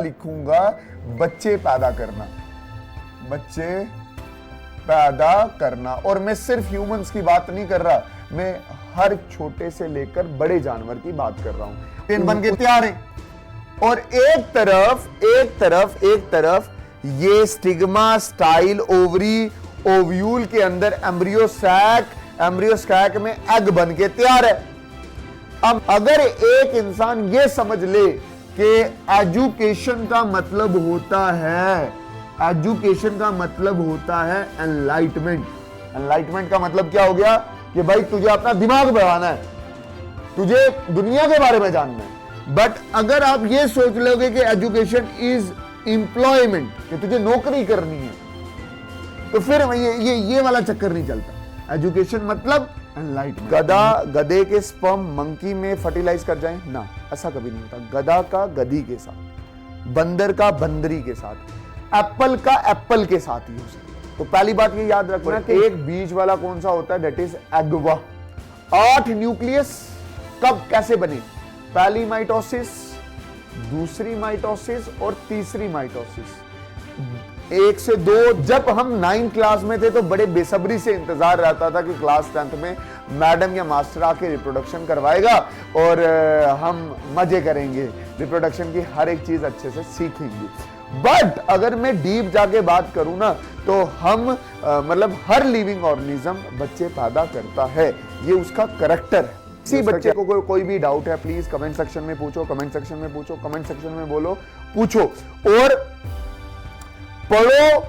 लिखूंगा बच्चे पैदा करना, बच्चे पैदा करना। और मैं सिर्फ ह्यूमंस की बात नहीं कर रहा, मैं हर छोटे से लेकर बड़े जानवर की बात कर रहा हूं। तीन बन के तैयार हैं। और एक तरफ ये स्टिग्मा, स्टाइल, ओवरी, ओव्यूल के अंदर एम्ब्रियो सैक में एग बन के तैयार है। अब अगर एक इंसान ये समझ ले कि एजुकेशन का मतलब होता है एनलाइटमेंट। एनलाइटमेंट का मतलब क्या हो गया कि भाई तुझे अपना दिमाग बढ़ाना है, तुझे दुनिया के बारे में जानना है। बट अगर आप ये सोच लोगे कि एजुकेशन इज एम्प्लॉयमेंट, कि तुझे नौकरी करनी है, तो फिर ये वाला चक्कर नहीं चलता। एजुकेशन मतलब एनलाइटमेंट। गधे के स्पर्म मंकी में फर्टिलाइज कर जाएं ना, ऐसा कभी नहीं होता। गधा का गधी के साथ, बंदर का बंदरी के साथ, एप्पल का एप्पल के साथ ही हो सकता। तो पहली बात ये याद रखना कि एक बीज वाला कौन सा होता है, दैट इज एगवा। 8 न्यूक्लियस कब कैसे बने? पहली माइटोसिस, दूसरी माइटोसिस और तीसरी माइटोसिस। 1 से 2। जब हम 9th क्लास में थे तो बड़े बेसब्री से इंतजार रहता था कि क्लास 10th में मैडम या मास्टर आके रिप्रोडक्शन करवाएगा और हम मजे करेंगे, रिप्रोडक्शन की हर एक चीज अच्छे से सीखेंगे। बट अगर मैं डीप जाके बात करूं ना, तो हम मतलब हर लिविंग ऑर्गेनिज्म बच्चे पैदा करता है, ये उसका करैक्टर है। किसी बच्चे को कोई भी डाउट है, प्लीज कमेंट सेक्शन में पूछो, कमेंट सेक्शन में बोलो, पूछो और पढ़ो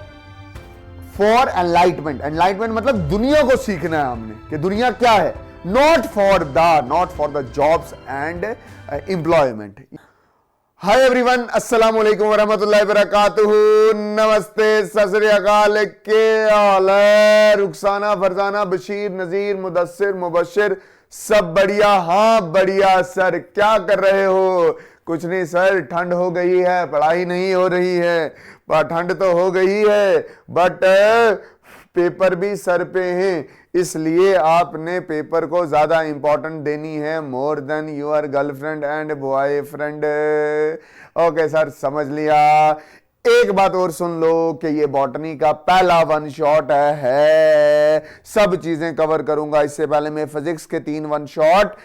फॉर एनलाइटमेंट। एनलाइटमेंट मतलब दुनिया को सीखना है हमने कि दुनिया क्या है, not for the jobs and employment. Hi everyone, अस्सलाम वालेकुम वरहमतुल्लाहि वबरकातुहू। नमस्ते, सत श्री अकाल, के हाल है? रुखसाना, फरजाना, बशीर, नजीर, मुदस्सिर, मुबशिर, सब बढ़िया? हाँ बढ़िया सर, क्या कर रहे हो? कुछ नहीं सर, ठंड हो गई है, पढ़ाई नहीं हो रही है। ठंड तो हो गई है बट पेपर भी सर पे हैं, इसलिए आपने पेपर को ज्यादा इंपॉर्टेंट देनी है, more than your girlfriend and boyfriend. Okay sir, समझ लिया। एक बात और सुन लो कि ये बॉटनी का पहला वन शॉट है, सब चीजें कवर करूंगा। इससे पहले मैं फिजिक्स के 3 वन शॉट,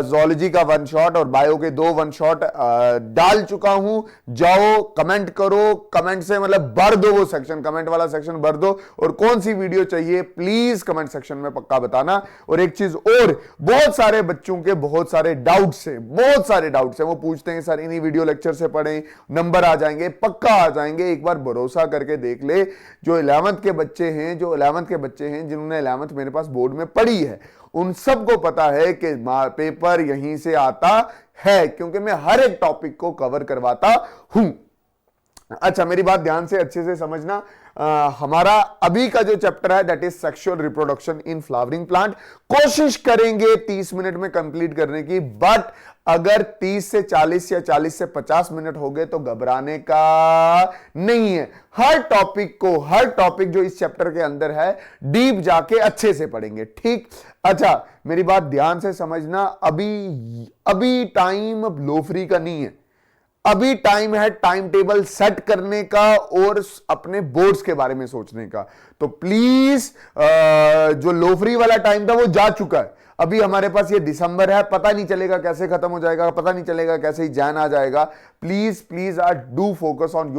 जोलॉजी का 1 शॉट और बायो के 2 वन शॉट डाल चुका हूं। जाओ कमेंट करो, कमेंट से मतलब भर दो वो सेक्शन, कमेंट वाला सेक्शन भर दो। और कौन सी वीडियो चाहिए प्लीज कमेंट सेक्शन में पक्का बताना। और एक चीज और, बहुत सारे बच्चों के बहुत सारे डाउट्स हैं, वो पूछते हैं सर इन्हीं वीडियो लेक्चर से पढ़ें, नंबर आ जाएंगे, पक्का आ जाएंगे। एक बार भरोसा करके देख ले। जो 11th के बच्चे हैं, जिन्होंने 11th मेरे पास बोर्ड में पढ़ी है, उन सबको पता है कि पेपर यहीं से आता है, क्योंकि मैं हर एक टॉपिक को कवर करवाता हूं। अच्छा, मेरी बात ध्यान से अच्छे से समझना। हमारा अभी का जो चैप्टर है that is sexual reproduction in flowering plant. कोशिश करेंगे 30 मिनट में कंप्लीट करने की, बट अगर 30 से 40 या 40 से 50 मिनट हो गए तो घबराने का नहीं है। हर टॉपिक जो इस चैप्टर के अंदर है डीप जाके अच्छे से पढ़ेंगे, ठीक? अच्छा, मेरी बात ध्यान से समझना। अभी टाइम लोफरी का नहीं है, अभी टाइम है टाइम टेबल सेट करने का और अपने बोर्ड्स के बारे में सोचने का। तो प्लीज, जो लोफरी वाला टाइम था वो जा चुका है। अभी हमारे पास ये दिसंबर है, पता नहीं चलेगा कैसे खत्म हो जाएगा, पता नहीं चलेगा कैसे ही जैन आ जाएगा। Please do focus on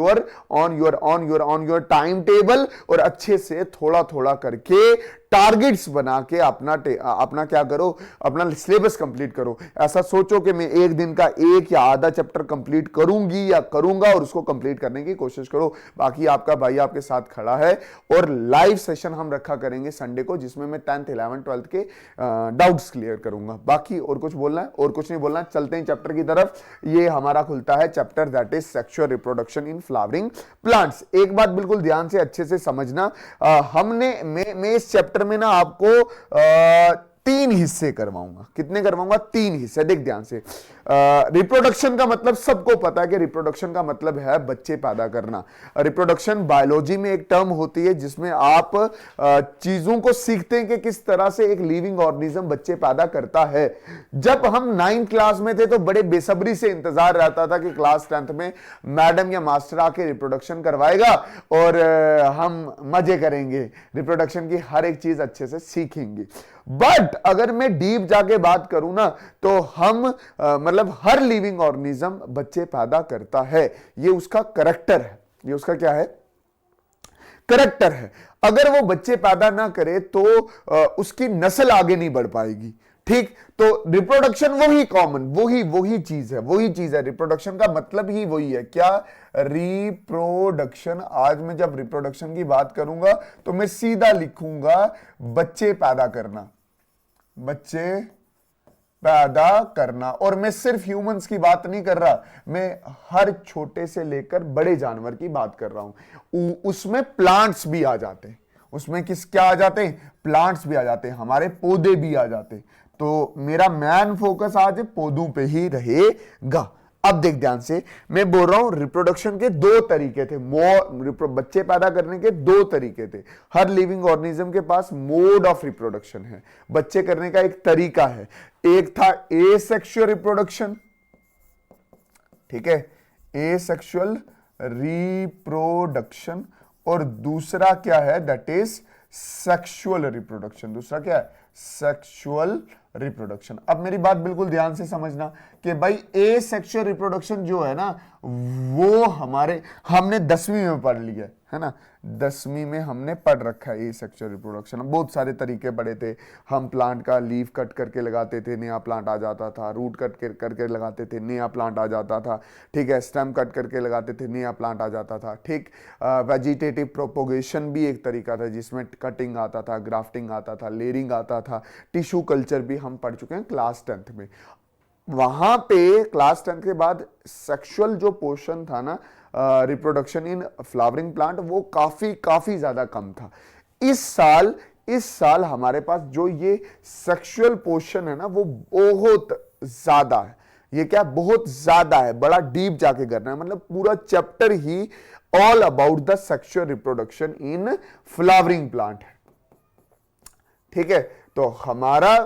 your time table और अच्छे से थोड़ा करके टारगेट्स बना के अपना क्या करो, अपना सिलेबस कंप्लीट करो। ऐसा सोचो कि मैं एक दिन का 1 या आधा चैप्टर कंप्लीट करूंगी या करूंगा और उसको कंप्लीट करने की कोशिश करो। बाकी आपका भाई आपके साथ खड़ा है। और लाइव सेशन हम रखा करेंगे संडे को, जिसमें मैं 10th 11th 12th के डाउट्स क्लियर करूंगा। बाकी और कुछ बोलना है? और कुछ नहीं बोलना, चलते हैं चैप्टर की तरफ। ये हमारा खुलता है chapter that is sexual reproduction in flowering plants. एक बात बिल्कुल ध्यान से अच्छे से समझना, मैं इस चैप्टर में ना आपको 3 हिस्से करवाऊंगा। कितने करवाऊंगा? 3 हिस्से। देख ध्यान से, रिप्रोडक्शन का मतलब सबको पता है कि रिप्रोडक्शन का मतलब है बच्चे पैदा करना। रिप्रोडक्शन बायोलॉजी में एक टर्म होती है जिसमें आप चीजों को सीखते हैं कि किस तरह से एक लिविंग ऑर्गेनिज्म बच्चे पैदा करता है। जब हम 9th क्लास में थे तो बड़े बेसब्री से इंतजार रहता था कि क्लास 10th में मैडम या मास्टर आके रिप्रोडक्शन करवाएगा और हम मजे करेंगे, रिप्रोडक्शन की हर एक चीज अच्छे से सीखेंगे। बट अगर मैं डीप जाके बात करूं ना तो हम मतलब हर लिविंग ऑर्गेनिज्म बच्चे पैदा करता है। ये उसका करैक्टर है, ये उसका क्या है? करैक्टर है। अगर वो बच्चे पैदा ना करे तो उसकी नस्ल आगे नहीं बढ़ पाएगी। ठीक, तो रिप्रोडक्शन वही कॉमन वही चीज है, रिप्रोडक्शन का मतलब ही वही है। क्या? रिप्रोडक्शन। आज मैं जब रिप्रोडक्शन की बात करूंगा तो मैं सीधा लिखूंगा बच्चे पैदा करना, बच्चे पैदा करना। और मैं सिर्फ ह्यूमंस की बात नहीं कर रहा, मैं हर छोटे से लेकर बड़े जानवर की बात कर रहा हूं। उसमें प्लांट्स भी आ जाते हैं, उसमें क्या आ जाते हैं? प्लांट्स भी आ जाते हैं, हमारे पौधे भी आ जाते हैं। तो मेरा मेन फोकस आज पौधों पे ही रहेगा। अब देख ध्यान से, मैं बोल रहा हूं रिप्रोडक्शन के 2 तरीके थे। बच्चे पैदा करने के 2 तरीके थे। हर लिविंग ऑर्गेनिज्म के पास मोड ऑफ रिप्रोडक्शन है, बच्चे करने का एक तरीका है। एक था एसेक्सुअल रिप्रोडक्शन, ठीक है, एसेक्सुअल रिप्रोडक्शन, और दूसरा क्या है? That is sexual reproduction. दूसरा क्या है? Sexual reproduction. अब मेरी बात बिल्कुल ध्यान से समझना कि भाई एसेक्सुअल रिप्रोडक्शन जो है ना वो हमने 10वीं में पढ़ लिया है ना, 10वीं में हमने पढ़ रखा है एसेक्सुअल रिप्रोडक्शन। हम बहुत सारे तरीके पढ़े थे। हम प्लांट का लीफ कट करके लगाते थे, नया प्लांट आ जाता था। रूट कट करके लगाते थे, नया प्लांट आ जाता था। ठीक है, स्टेम कट करके लगाते थे, नया प्लांट आ जाता था। ठीक, वेजिटेटिव प्रोपोगेशन भी एक तरीका था जिसमें कटिंग आता था, ग्राफ्टिंग आता था, लेयरिंग आता था। टिश्यू कल्चर भी हम पढ़ चुके हैं क्लास 10th में। वहां पे क्लास 10th के बाद सेक्सुअल जो पोर्शन था ना रिप्रोडक्शन इन फ्लावरिंग प्लांट, वो काफी ज्यादा कम था। इस साल हमारे पास जो ये सेक्सुअल पोर्शन है ना वो बहुत ज्यादा है। ये क्या? बहुत ज्यादा है, बड़ा डीप जाके करना है। मतलब पूरा chapter he all about the sexual reproduction in flowering plant है। ठीक है, तो हमारा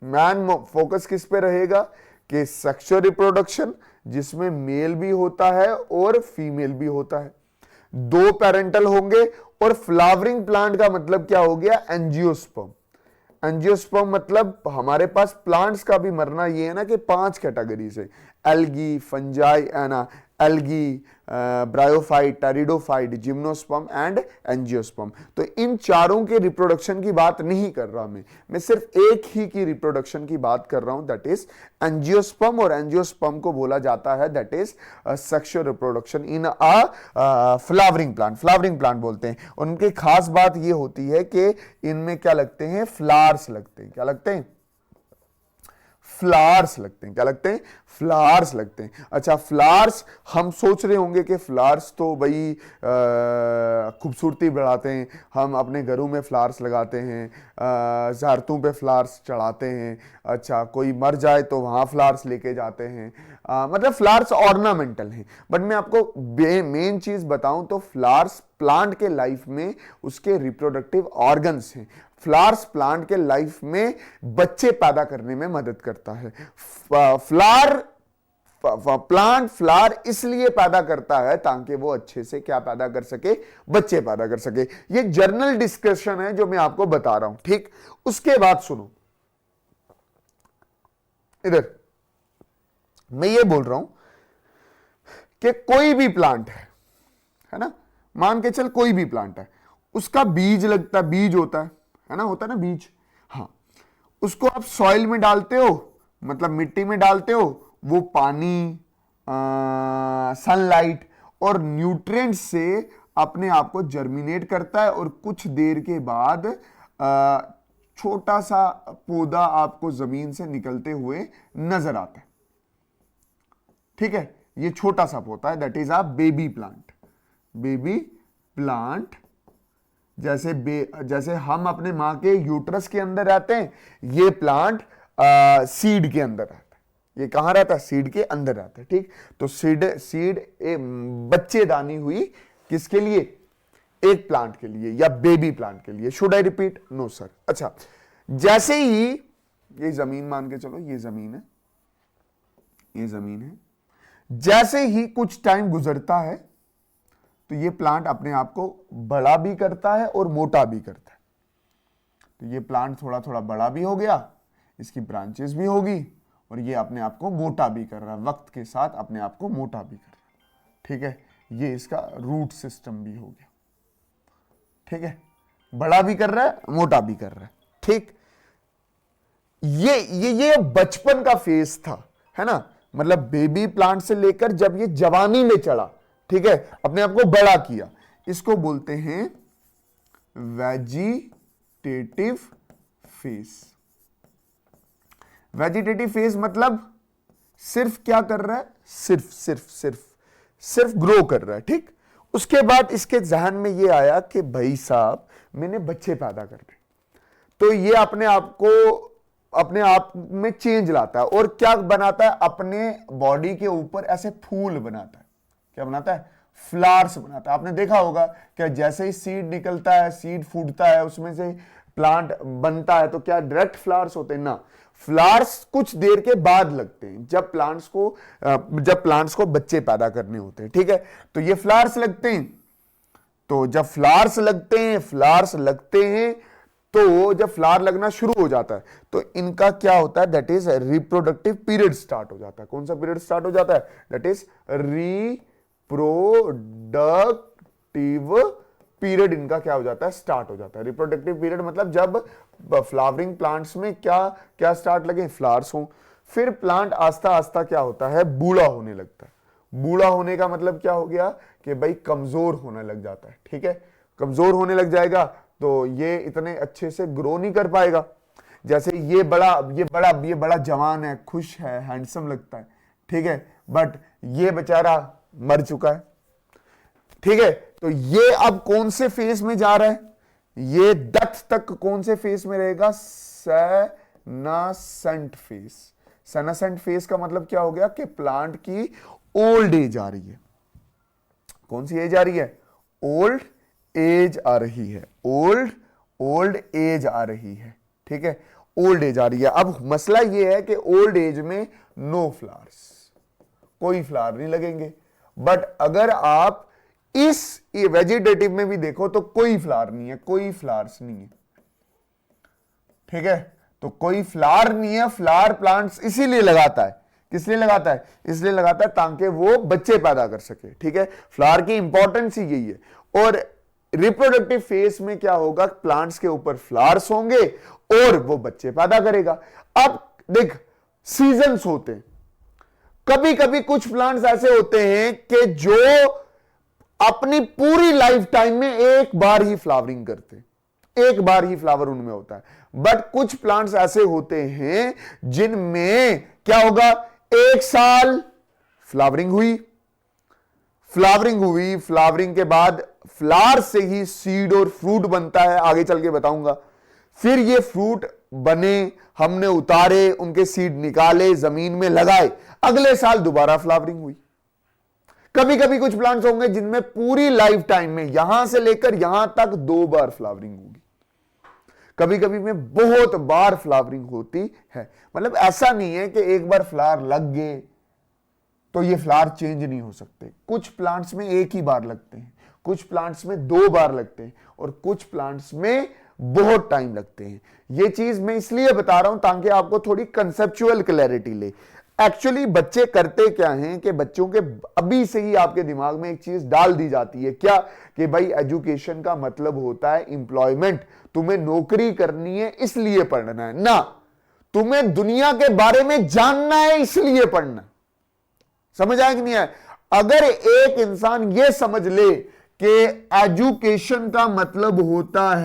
मैन फोकस किस पे रहेगा कि सेक्सुअल रिप्रोडक्शन जिसमें मेल भी होता है और फीमेल भी होता है, 2 पेरेंटल होंगे। और फ्लावरिंग प्लांट का मतलब क्या हो गया? एंजियोस्पर्म। एंजियोस्पर्म मतलब हमारे पास प्लांट्स का भी मरना ये है ना कि 5 कैटेगरी से, algae, fungi, algae, bryophyte, pteridophyte, gymnosperm and angiosperm. तो इन चारों के रिप्रोडक्शन की बात नहीं कर रहा मैं सिर्फ एक ही की रिप्रोडक्शन की बात कर रहा हूं, दैट इज एंजियोस्पर्म। और एंजियोस्पर्म को बोला जाता है that is sexual reproduction in a flowering plant. Flowering plant बोलते हैं। उनकी खास बात ये होती है कि इनमें क्या लगते हैं? फ्लावर्स लगते हैं। क्या लगते हैं? फ्लावर्स लगते हैं। क्या लगते हैं? फ्लावर्स लगते हैं। अच्छा, फ्लावर्स हम सोच रहे होंगे कि फ्लावर्स तो भाई खूबसूरती बढ़ाते हैं, हम अपने घरों में फ्लावर्स लगाते हैं, ज़ारतों पे फ्लावर्स चढ़ाते हैं। अच्छा, कोई मर जाए तो वहाँ फ्लावर्स लेके जाते हैं, मतलब फ्लावर्स ऑर्नामेंटल हैं। बट मैं आपको मेन चीज़ बताऊं तो फ्लावर्स प्लांट के लाइफ में उसके रिप्रोडक्टिव ऑर्गन्स हैं। फ्लावर्स प्लांट के लाइफ में बच्चे पैदा करने में मदद करता है। प्लांट फ्लावर इसलिए पैदा करता है ताकि वो अच्छे से क्या पैदा कर सके? बच्चे पैदा कर सके। ये जर्नल डिस्कशन है जो मैं आपको बता रहा हूं। ठीक, उसके बाद सुनो, इधर मैं ये बोल रहा हूं कि कोई भी प्लांट है ना, मान के चल कोई भी प्लांट है, उसका बीज लगता, बीज होता है ना, होता है ना बीज। हाँ, उसको आप सॉइल में डालते हो, मतलब मिट्टी में डालते हो, वो पानी, सनलाइट और न्यूट्रिएंट्स से अपने आप को जर्मिनेट करता है और कुछ देर के बाद छोटा सा पौधा आपको जमीन से निकलते हुए नजर आता है। ठीक है, ये छोटा सा पौधा है, that is a baby plant. Baby plant जैसे हम अपने माँ के यूट्रस के अंदर रहते हैं, ये प्लांट सीड के अंदर रहता है। ये कहाँ रहता है? सीड के अंदर रहता है, ठीक। तो सीड बच्चेदानी हुई किसके लिए? एक प्लांट के लिए या बेबी प्लांट के लिए। Should I repeat? No sir. अच्छा, जैसे ही ये जमीन मान के चलो, ये जमीन है, ये जमीन है, जैसे ही कुछ टाइम गुजरता है तो ये प्लांट अपने आप को बड़ा भी करता है और मोटा भी करता है। तो ये प्लांट थोड़ा थोड़ा बड़ा भी हो गया, इसकी ब्रांचेस भी होगी, और ये अपने आप को मोटा भी कर रहा है, वक्त के साथ अपने आप को मोटा भी कर रहा है, ठीक है। ये इसका रूट सिस्टम भी हो गया, ठीक है। बड़ा भी कर रहा है, मोटा भी कर रहा है, ठीक। ये बचपन का फेज था, है ना। मतलब बेबी प्लांट से लेकर जब ये जवानी में चढ़ा, ठीक है, अपने आप को बड़ा किया, इसको बोलते हैं वेजिटेटिव फेज। वेजिटेटिव फेज मतलब सिर्फ क्या कर रहा है? सिर्फ ग्रो कर रहा है, ठीक। उसके बाद इसके जहन में ये आया कि भाई साहब मैंने बच्चे पैदा करने, तो ये अपने आप में चेंज लाता है और क्या बनाता है? अपने बॉडी के ऊपर ऐसे फूल बनाता है। क्या बनाता है? फ्लावर्स बनाता है। आपने देखा होगा कि जैसे ही सीड निकलता है, सीड फूटता है, उसमें से प्लांट बनता है, तो क्या डायरेक्ट फ्लावर्स होते हैं? ना, फ्लावर्स कुछ देर के बाद लगते हैं, जब प्लांट्स को बच्चे पैदा करने होते हैं, ठीक है। तो ये फ्लावर्स लगते हैं, तो जब फ्लावर्स लगते हैं तो जब फ्लावर लगना शुरू हो जाता है तो इनका क्या होता है? That is reproductive period start हो जाता है। कौन सा पीरियड स्टार्ट हो जाता है? That is reproductive period. इनका क्या हो जाता है? स्टार्ट हो जाता है। रिप्रोडक्टिव पीरियड मतलब जब फ्लावरिंग प्लांट्स में क्या स्टार्ट लगे? फ्लावर्स हो। फिर प्लांट आस्ता आस्ता क्या होता है? बूढ़ा होने लगता है। बूढ़ा होने का मतलब क्या हो गया कि भाई कमजोर होने लग जाता है, ठीक है। कमजोर होने लग जाएगा तो ये इतने अच्छे से ग्रो नहीं कर पाएगा। जैसे ये बड़ा जवान है, खुश है, हैंडसम लगता है, ठीक है, बट ये बेचारा मर चुका है, ठीक है। तो ये अब कौन से फेज में जा रहा है? ये डेथ तक कौन से फेज में रहेगा? सेनासेंट फेज। सेनासेंट फेज का मतलब क्या हो गया कि प्लांट की ओल्ड एज आ रही है। कौन सी एज आ रही है? ओल्ड एज आ रही है। ओल्ड एज आ रही है, ठीक है, ओल्ड एज आ रही है। अब मसला यह है कि ओल्ड एज में नो फ्लावर्स, कोई फ्लावर नहीं लगेंगे। बट अगर आप इस वेजिटेटिव में भी देखो तो कोई फ्लावर नहीं है, कोई फ्लावर्स नहीं है, ठीक है। तो कोई फ्लावर नहीं है। फ्लावर प्लांट्स इसीलिए लगाता है। किस लिए लगाता है? इसलिए लगाता है ताकि वो बच्चे पैदा कर सके, ठीक है। फ्लावर की इंपॉर्टेंस ही यही है। और रिप्रोडक्टिव फेज में क्या होगा? प्लांट्स के ऊपर फ्लावर्स होंगे और वो बच्चे पैदा करेगा। अब देख, सीजन्स होते हैं। कभी कभी कुछ प्लांट्स ऐसे होते हैं कि जो अपनी पूरी लाइफ टाइम में एक बार ही फ्लावरिंग करते हैं, एक बार ही फ्लावर उनमें होता है। बट कुछ प्लांट्स ऐसे होते हैं जिनमें क्या होगा? एक साल फ्लावरिंग हुई, फ्लावरिंग के बाद फ्लावर से ही सीड और फ्रूट बनता है, आगे चल के बताऊंगा। फिर ये फ्रूट बने, हमने उतारे, उनके सीड निकाले, जमीन में लगाए, अगले साल दोबारा फ्लावरिंग हुई। कभी कभी कुछ प्लांट्स होंगे जिनमें पूरी लाइफ टाइम में यहां से लेकर यहां तक 2 बार फ्लावरिंग होगी। कभी कभी में बहुत बार फ्लावरिंग होती है। मतलब ऐसा नहीं है कि एक बार फ्लावर लग गए तो ये फ्लावर चेंज नहीं हो सकते। कुछ प्लांट्स में एक ही बार लगते हैं, कुछ प्लांट्स में 2 बार लगते हैं, और कुछ प्लांट्स में बहुत टाइम लगते हैं। ये चीज मैं इसलिए बता रहा हूं ताकि आपको थोड़ी कंसेप्चुअल क्लैरिटी ले। एक्चुअली बच्चे करते क्या हैं कि बच्चों के अभी से ही आपके दिमाग में एक चीज डाल दी जाती है, क्या? कि भाई एजुकेशन का मतलब होता है एम्प्लॉयमेंट, तुम्हें नौकरी करनी है इसलिए पढ़ना है ना, तुम्हें दुनिया के बारे में जानना है इसलिए पढ़ना। समझ आया कि नहीं है? अगर एक इंसान यह समझ ले कि एजुकेशन का मतलब होता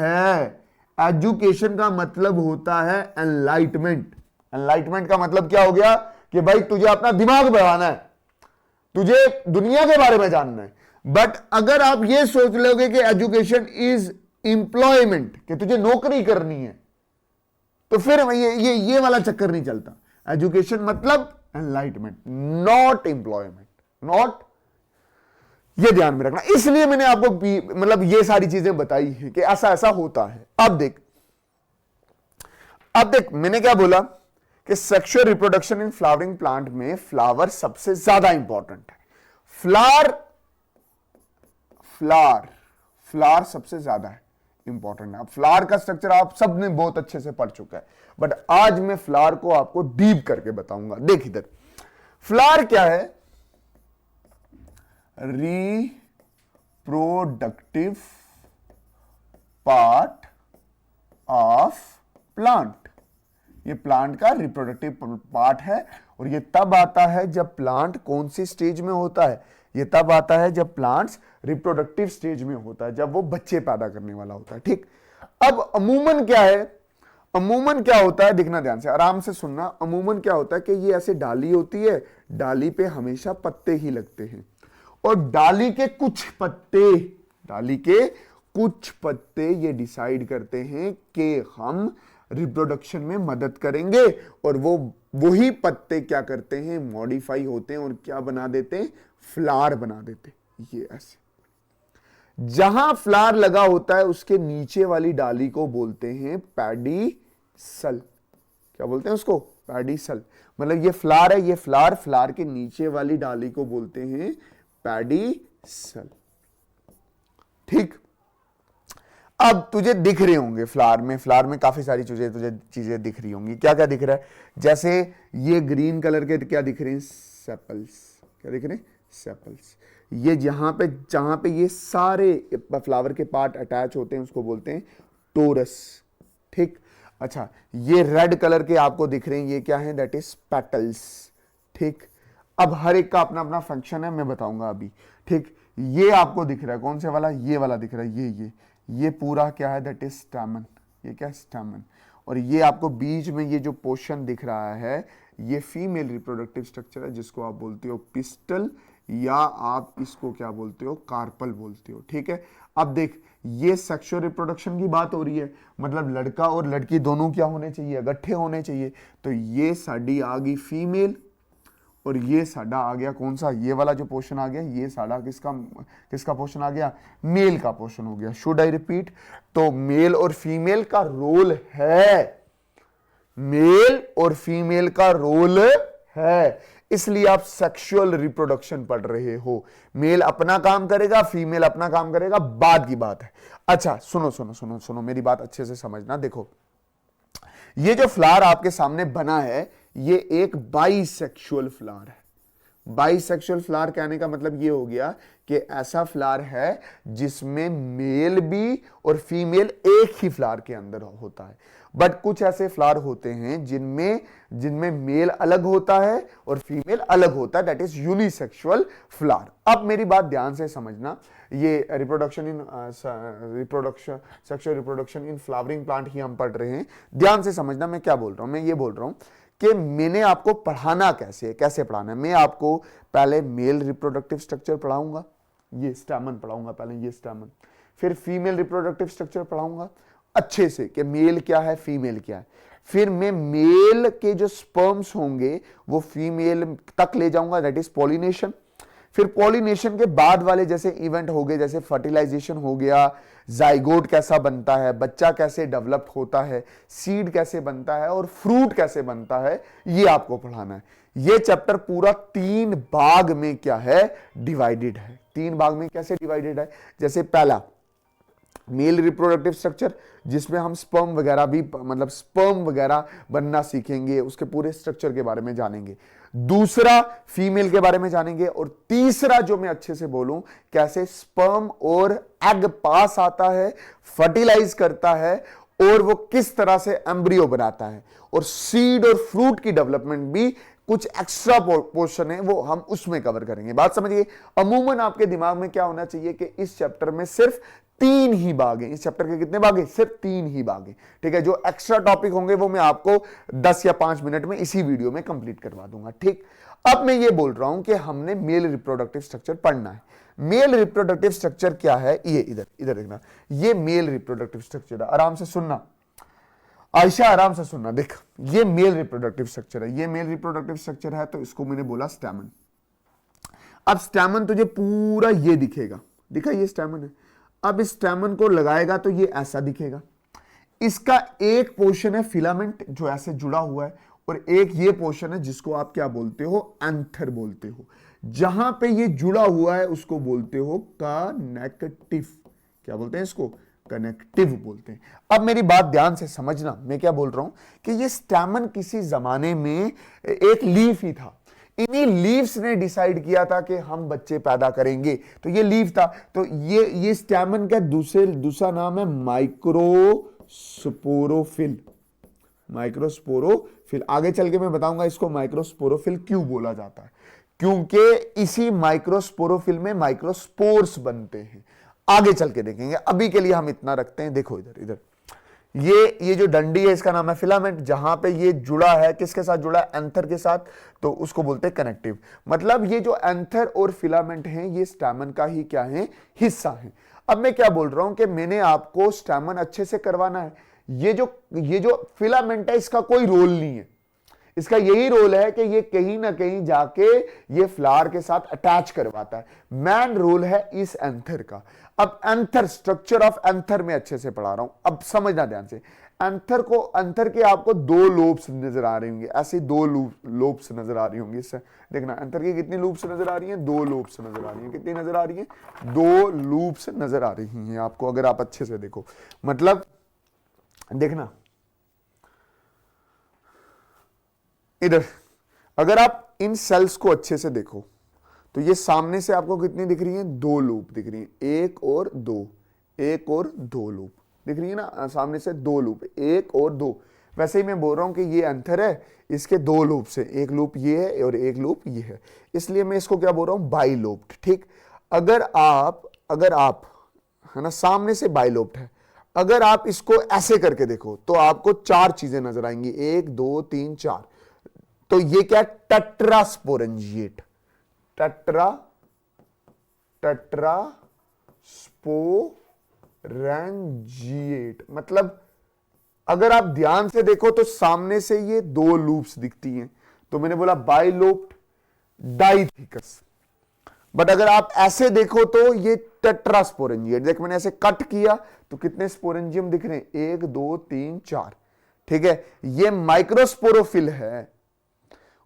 है एनलाइटमेंट। एनलाइटमेंट का मतलब क्या हो गया कि भाई तुझे अपना दिमाग बढ़ाना है, तुझे दुनिया के बारे में जानना है। बट अगर आप ये सोच लोगे कि एजुकेशन इज एम्प्लॉयमेंट, कि तुझे नौकरी करनी है, तो फिर ये वाला चक्कर नहीं चलता। एजुकेशन मतलब एनलाइटमेंट, नॉट एम्प्लॉयमेंट, नॉट, ये ध्यान में रखना। इसलिए मैंने आपको मतलब ये सारी चीजें बताई हैं कि ऐसा ऐसा होता है। अब देख मैंने क्या बोला कि sexual reproduction in flowering plant में फ्लावर सबसे ज्यादा इंपॉर्टेंट है। फ्लावर सबसे ज्यादा है इंपॉर्टेंट है। अब फ्लावर का स्ट्रक्चर आप सबने बहुत अच्छे से पढ़ चुका है, बट आज मैं फ्लावर को आपको डीप करके बताऊंगा। देख इधर, फ्लावर क्या है? Reproductive part of plant. ये प्लांट का रिप्रोडक्टिव पार्ट है, और ये तब आता है जब प्लांट कौन सी स्टेज में होता है? ये तब आता है जब प्लांट्स रिप्रोडक्टिव स्टेज में होता है, जब वो बच्चे पैदा करने वाला होता है। ठीक, अब अमूमन क्या है? अमूमन क्या होता है, देखना ध्यान से, आराम से सुनना। अमूमन क्या होता है कि ये ऐसे डाली होती है, डाली पे हमेशा पत्ते ही लगते हैं, और डाली के कुछ पत्ते ये डिसाइड करते हैं कि हम रिप्रोडक्शन में मदद करेंगे, और वही पत्ते क्या करते हैं? मॉडिफाई होते हैं और क्या बना देते हैं? फ्लावर बना देते हैं। ये ऐसे जहां फ्लावर लगा होता है उसके नीचे वाली डाली को बोलते हैं पैडीसल। क्या बोलते हैं उसको? पैडीसल। मतलब ये फ्लावर है, ये फ्लावर के नीचे वाली डाली को बोलते हैं पैडीसल। ठीक, अब तुझे दिख रहे होंगे फ्लावर में काफी सारी चीजें दिख रही होंगी। क्या क्या दिख रहा है? जैसे ये ग्रीन कलर के क्या दिख रहे हैं? सेपल्स। क्या दिख रहे हैं? सेपल्स। ये जहां पे ये सारे फ्लावर के पार्ट अटैच होते हैं उसको बोलते हैं टोरस। ठीक, अच्छा, ये रेड कलर के आपको दिख रहे हैं, ये क्या है? That is petals. ठीक, अब हर एक का अपना अपना फंक्शन है, मैं बताऊंगा अभी। ठीक, ये आपको दिख रहा है कौन से वाला? ये वाला दिख रहा है, ये पूरा क्या है? That is stamen. ये क्या है? स्टैमन। और ये आपको बीच में ये जो पोर्शन दिख रहा है, ये फीमेल रिप्रोडक्टिव स्ट्रक्चर है, जिसको आप बोलते हो पिस्टल, या आप इसको क्या बोलते हो? कार्पल बोलते हो। ठीक है, अब देख, ये सेक्सुअल रिप्रोडक्शन की बात हो रही है, मतलब लड़का और लड़की दोनों क्या होने चाहिए? इकट्ठे होने चाहिए। तो ये साड़ी आ गई फीमेल, और ये साडा आ गया कौन सा? ये वाला जो पोर्शन आ गया, ये साडा किसका पोर्शन आ गया? मेल का पोर्शन हो गया। Should I repeat? तो मेल और फीमेल का रोल है, मेल और फीमेल का रोल है, इसलिए आप सेक्सुअल रिप्रोडक्शन पढ़ रहे हो। मेल अपना काम करेगा, फीमेल अपना काम करेगा, बाद की बात है। अच्छा, सुनो, मेरी बात अच्छे से समझना। देखो, ये जो फ्लावर आपके सामने बना है, ये एक बाइसेक्सुअल फ्लावर है। बाइसेक्सुअल फ्लावर कहने का मतलब ये हो गया कि ऐसा फ्लावर है जिसमें मेल भी और फीमेल एक ही फ्लावर के अंदर होता है। बट कुछ ऐसे फ्लावर होते हैं जिनमें मेल अलग होता है और फीमेल अलग होता है, दैट इज यूनिसेक्सुअल फ्लावर। अब मेरी बात ध्यान से समझना, ये sexual reproduction in flowering plant ही हम पढ़ रहे हैं। ध्यान से समझना मैं क्या बोल रहा हूं। मैं ये बोल रहा हूं कि मैंने आपको पढ़ाना कैसे पढ़ाना है। मैं आपको पहले मेल रिप्रोडक्टिव स्ट्रक्चर पढ़ाऊंगा, ये स्टैमन पढ़ाऊंगा पहले, ये स्टैमन, फिर फीमेल रिप्रोडक्टिव स्ट्रक्चर पढ़ाऊंगा अच्छे से कि मेल क्या है, फीमेल क्या है। फिर मैं मेल के जो स्पर्म्स होंगे वो फीमेल तक ले जाऊंगा, दैट इज पॉलिनेशन। फिर पॉलिनेशन के बाद वाले जैसे इवेंट हो गए, जैसे फर्टिलाइजेशन हो गया, जाइगोट कैसा बनता है, बच्चा कैसे डेवलप होता है, सीड कैसे बनता है और फ्रूट कैसे बनता है, ये आपको पढ़ाना है। ये चैप्टर पूरा 3 भाग में क्या है? डिवाइडेड है। 3 भाग में कैसे डिवाइडेड है? जैसे पहला मेल रिप्रोडक्टिव स्ट्रक्चर, जिसमें हम स्पर्म वगैरह भी, मतलब स्पर्म वगैरह बनना सीखेंगे, उसके पूरे स्ट्रक्चर के बारे में जानेंगे। दूसरा फीमेल के बारे में जानेंगे, और तीसरा जो मैं अच्छे से बोलूं, कैसे स्पर्म और एग पास आता है, फर्टिलाइज करता है, और वो किस तरह से एम्ब्रियो बनाता है, और सीड और फ्रूट की डेवलपमेंट भी कुछ एक्स्ट्रा पोर्शन है, वो हम उसमें कवर करेंगे। बात समझिए। अमूमन आपके दिमाग में क्या होना चाहिए कि इस चैप्टर में सिर्फ 3 ही भाग हैं। इस चैप्टर के कितने भाग हैं? सिर्फ 3 ही भाग हैं। ठीक है, जो एक्स्ट्रा टॉपिक होंगे वो मैं आपको 10 या 5 मिनट में इसी वीडियो में कंप्लीट करवा दूंगा। ठीक, अब मैं ये बोल रहा हूं कि हमने मेल रिप्रोडक्टिव स्ट्रक्चर पढ़ना है। मेल रिप्रोडक्टिव स्ट्रक्चर क्या है, ये इधर इधर देखना, ये मेल रिप्रोडक्टिव स्ट्रक्चर है। आराम से सुनना आयशा, आराम से सुनना। देख, ये मेल रिप्रोडक्टिव स्ट्रक्चर है, ये मेल रिप्रोडक्टिव स्ट्रक्चर है, तो इसको मैंने बोला स्टैमन। अब स्टैमन तुझे पूरा ये दिखेगा, दिखा ये स्टैमन है। अब इस स्टैमन को लगाएगा तो ये ऐसा दिखेगा। इसका एक पोर्शन है फिलामेंट जो ऐसे जुड़ा हुआ है, और एक ये पोर्शन है जिसको आप क्या बोलते हो, एंथर बोलते हो। जहां पे ये जुड़ा हुआ है उसको बोलते हो कनेक्टिव। क्या बोलते हैं इसको, कनेक्टिव बोलते हैं। अब मेरी बात ध्यान से समझना, मैं क्या बोल रहा हूं कि ये स्टैमन किसी जमाने में एक लीफ ही था। इन्हीं लीव्स ने डिसाइड किया था कि हम बच्चे पैदा करेंगे, तो ये लीफ था। तो ये स्टैमन का दूसरा नाम है माइक्रोस्पोरोफिल। माइक्रोस्पोरोफिल, आगे चल के मैं बताऊंगा इसको माइक्रोस्पोरोफिल क्यों बोला जाता है, क्योंकि इसी माइक्रोस्पोरोफिल में माइक्रोस्पोर्स बनते हैं। आगे चल के देखेंगे, अभी के लिए हम इतना रखते हैं। देखो इधर इधर, ये जो डंडी है इसका नाम है फिलामेंट। जहां पे ये जुड़ा है, किसके साथ जुड़ा है, एंथर के साथ, तो उसको बोलते हैं कनेक्टिव। मतलब ये जो एंथर और फिलामेंट हैं ये स्टैमन का ही क्या है, हिस्सा है। अब मैं क्या बोल रहा हूं कि मैंने आपको स्टैमन अच्छे से करवाना है। ये जो फिलामेंट है इसका कोई रोल नहीं है, इसका यही रोल है कि ये कहीं ना कहीं जाके ये फ्लावर के साथ अटैच करवाता है। मैन रोल है इस एंथर का। अब एंथर, स्ट्रक्चर ऑफ एंथर में अच्छे से पढ़ा रहा हूं, अब समझना ध्यान से। एंथर के आपको दो लोब्स नजर आ रहे होंगे, ऐसे दो लोब्स नजर आ रही होंगी। इससे देखना एंथर की कितनी लूप्स नजर आ रही हैं, दो लूप्स नजर आ रही हैं। कितनी नजर आ रही हैं, दो लूप्स नजर आ रही हैं आपको, अगर आप अच्छे से देखो। मतलब देखना इधर, अगर आप इन सेल्स को अच्छे से देखो तो ये सामने से आपको कितनी दिख रही हैं, दो लूप दिख रही हैं, एक और दो, एक और दो लूप दिख रही है ना, सामने से दो लूप, एक और दो। वैसे ही मैं बोल रहा हूं कि ये एंथर है, इसके दो लूप से, एक लूप ये है और एक लूप ये है, इसलिए मैं इसको क्या बोल रहा हूं, बाइलोप्ड। ठीक, अगर आप है ना, सामने से बाइलोप्ड है। अगर आप इसको ऐसे करके देखो तो आपको चार चीजें नजर आएंगी, एक दो तीन चार। तो ये क्या, टेट्रास्पोरेंजिएट, टेट्रास्पोरेंजिएट। मतलब अगर आप ध्यान से देखो तो सामने से ये दो लूप्स दिखती हैं, तो मैंने बोला बाइलोप्ड डाइथिकस। बट अगर आप ऐसे देखो तो ये टेट्रास्पोरेंजिएट। देख, मैंने ऐसे कट किया तो कितने स्पोरेंजियम दिख रहे हैं, एक दो तीन चार। ठीक है, ये माइक्रोस्पोरोफिल है,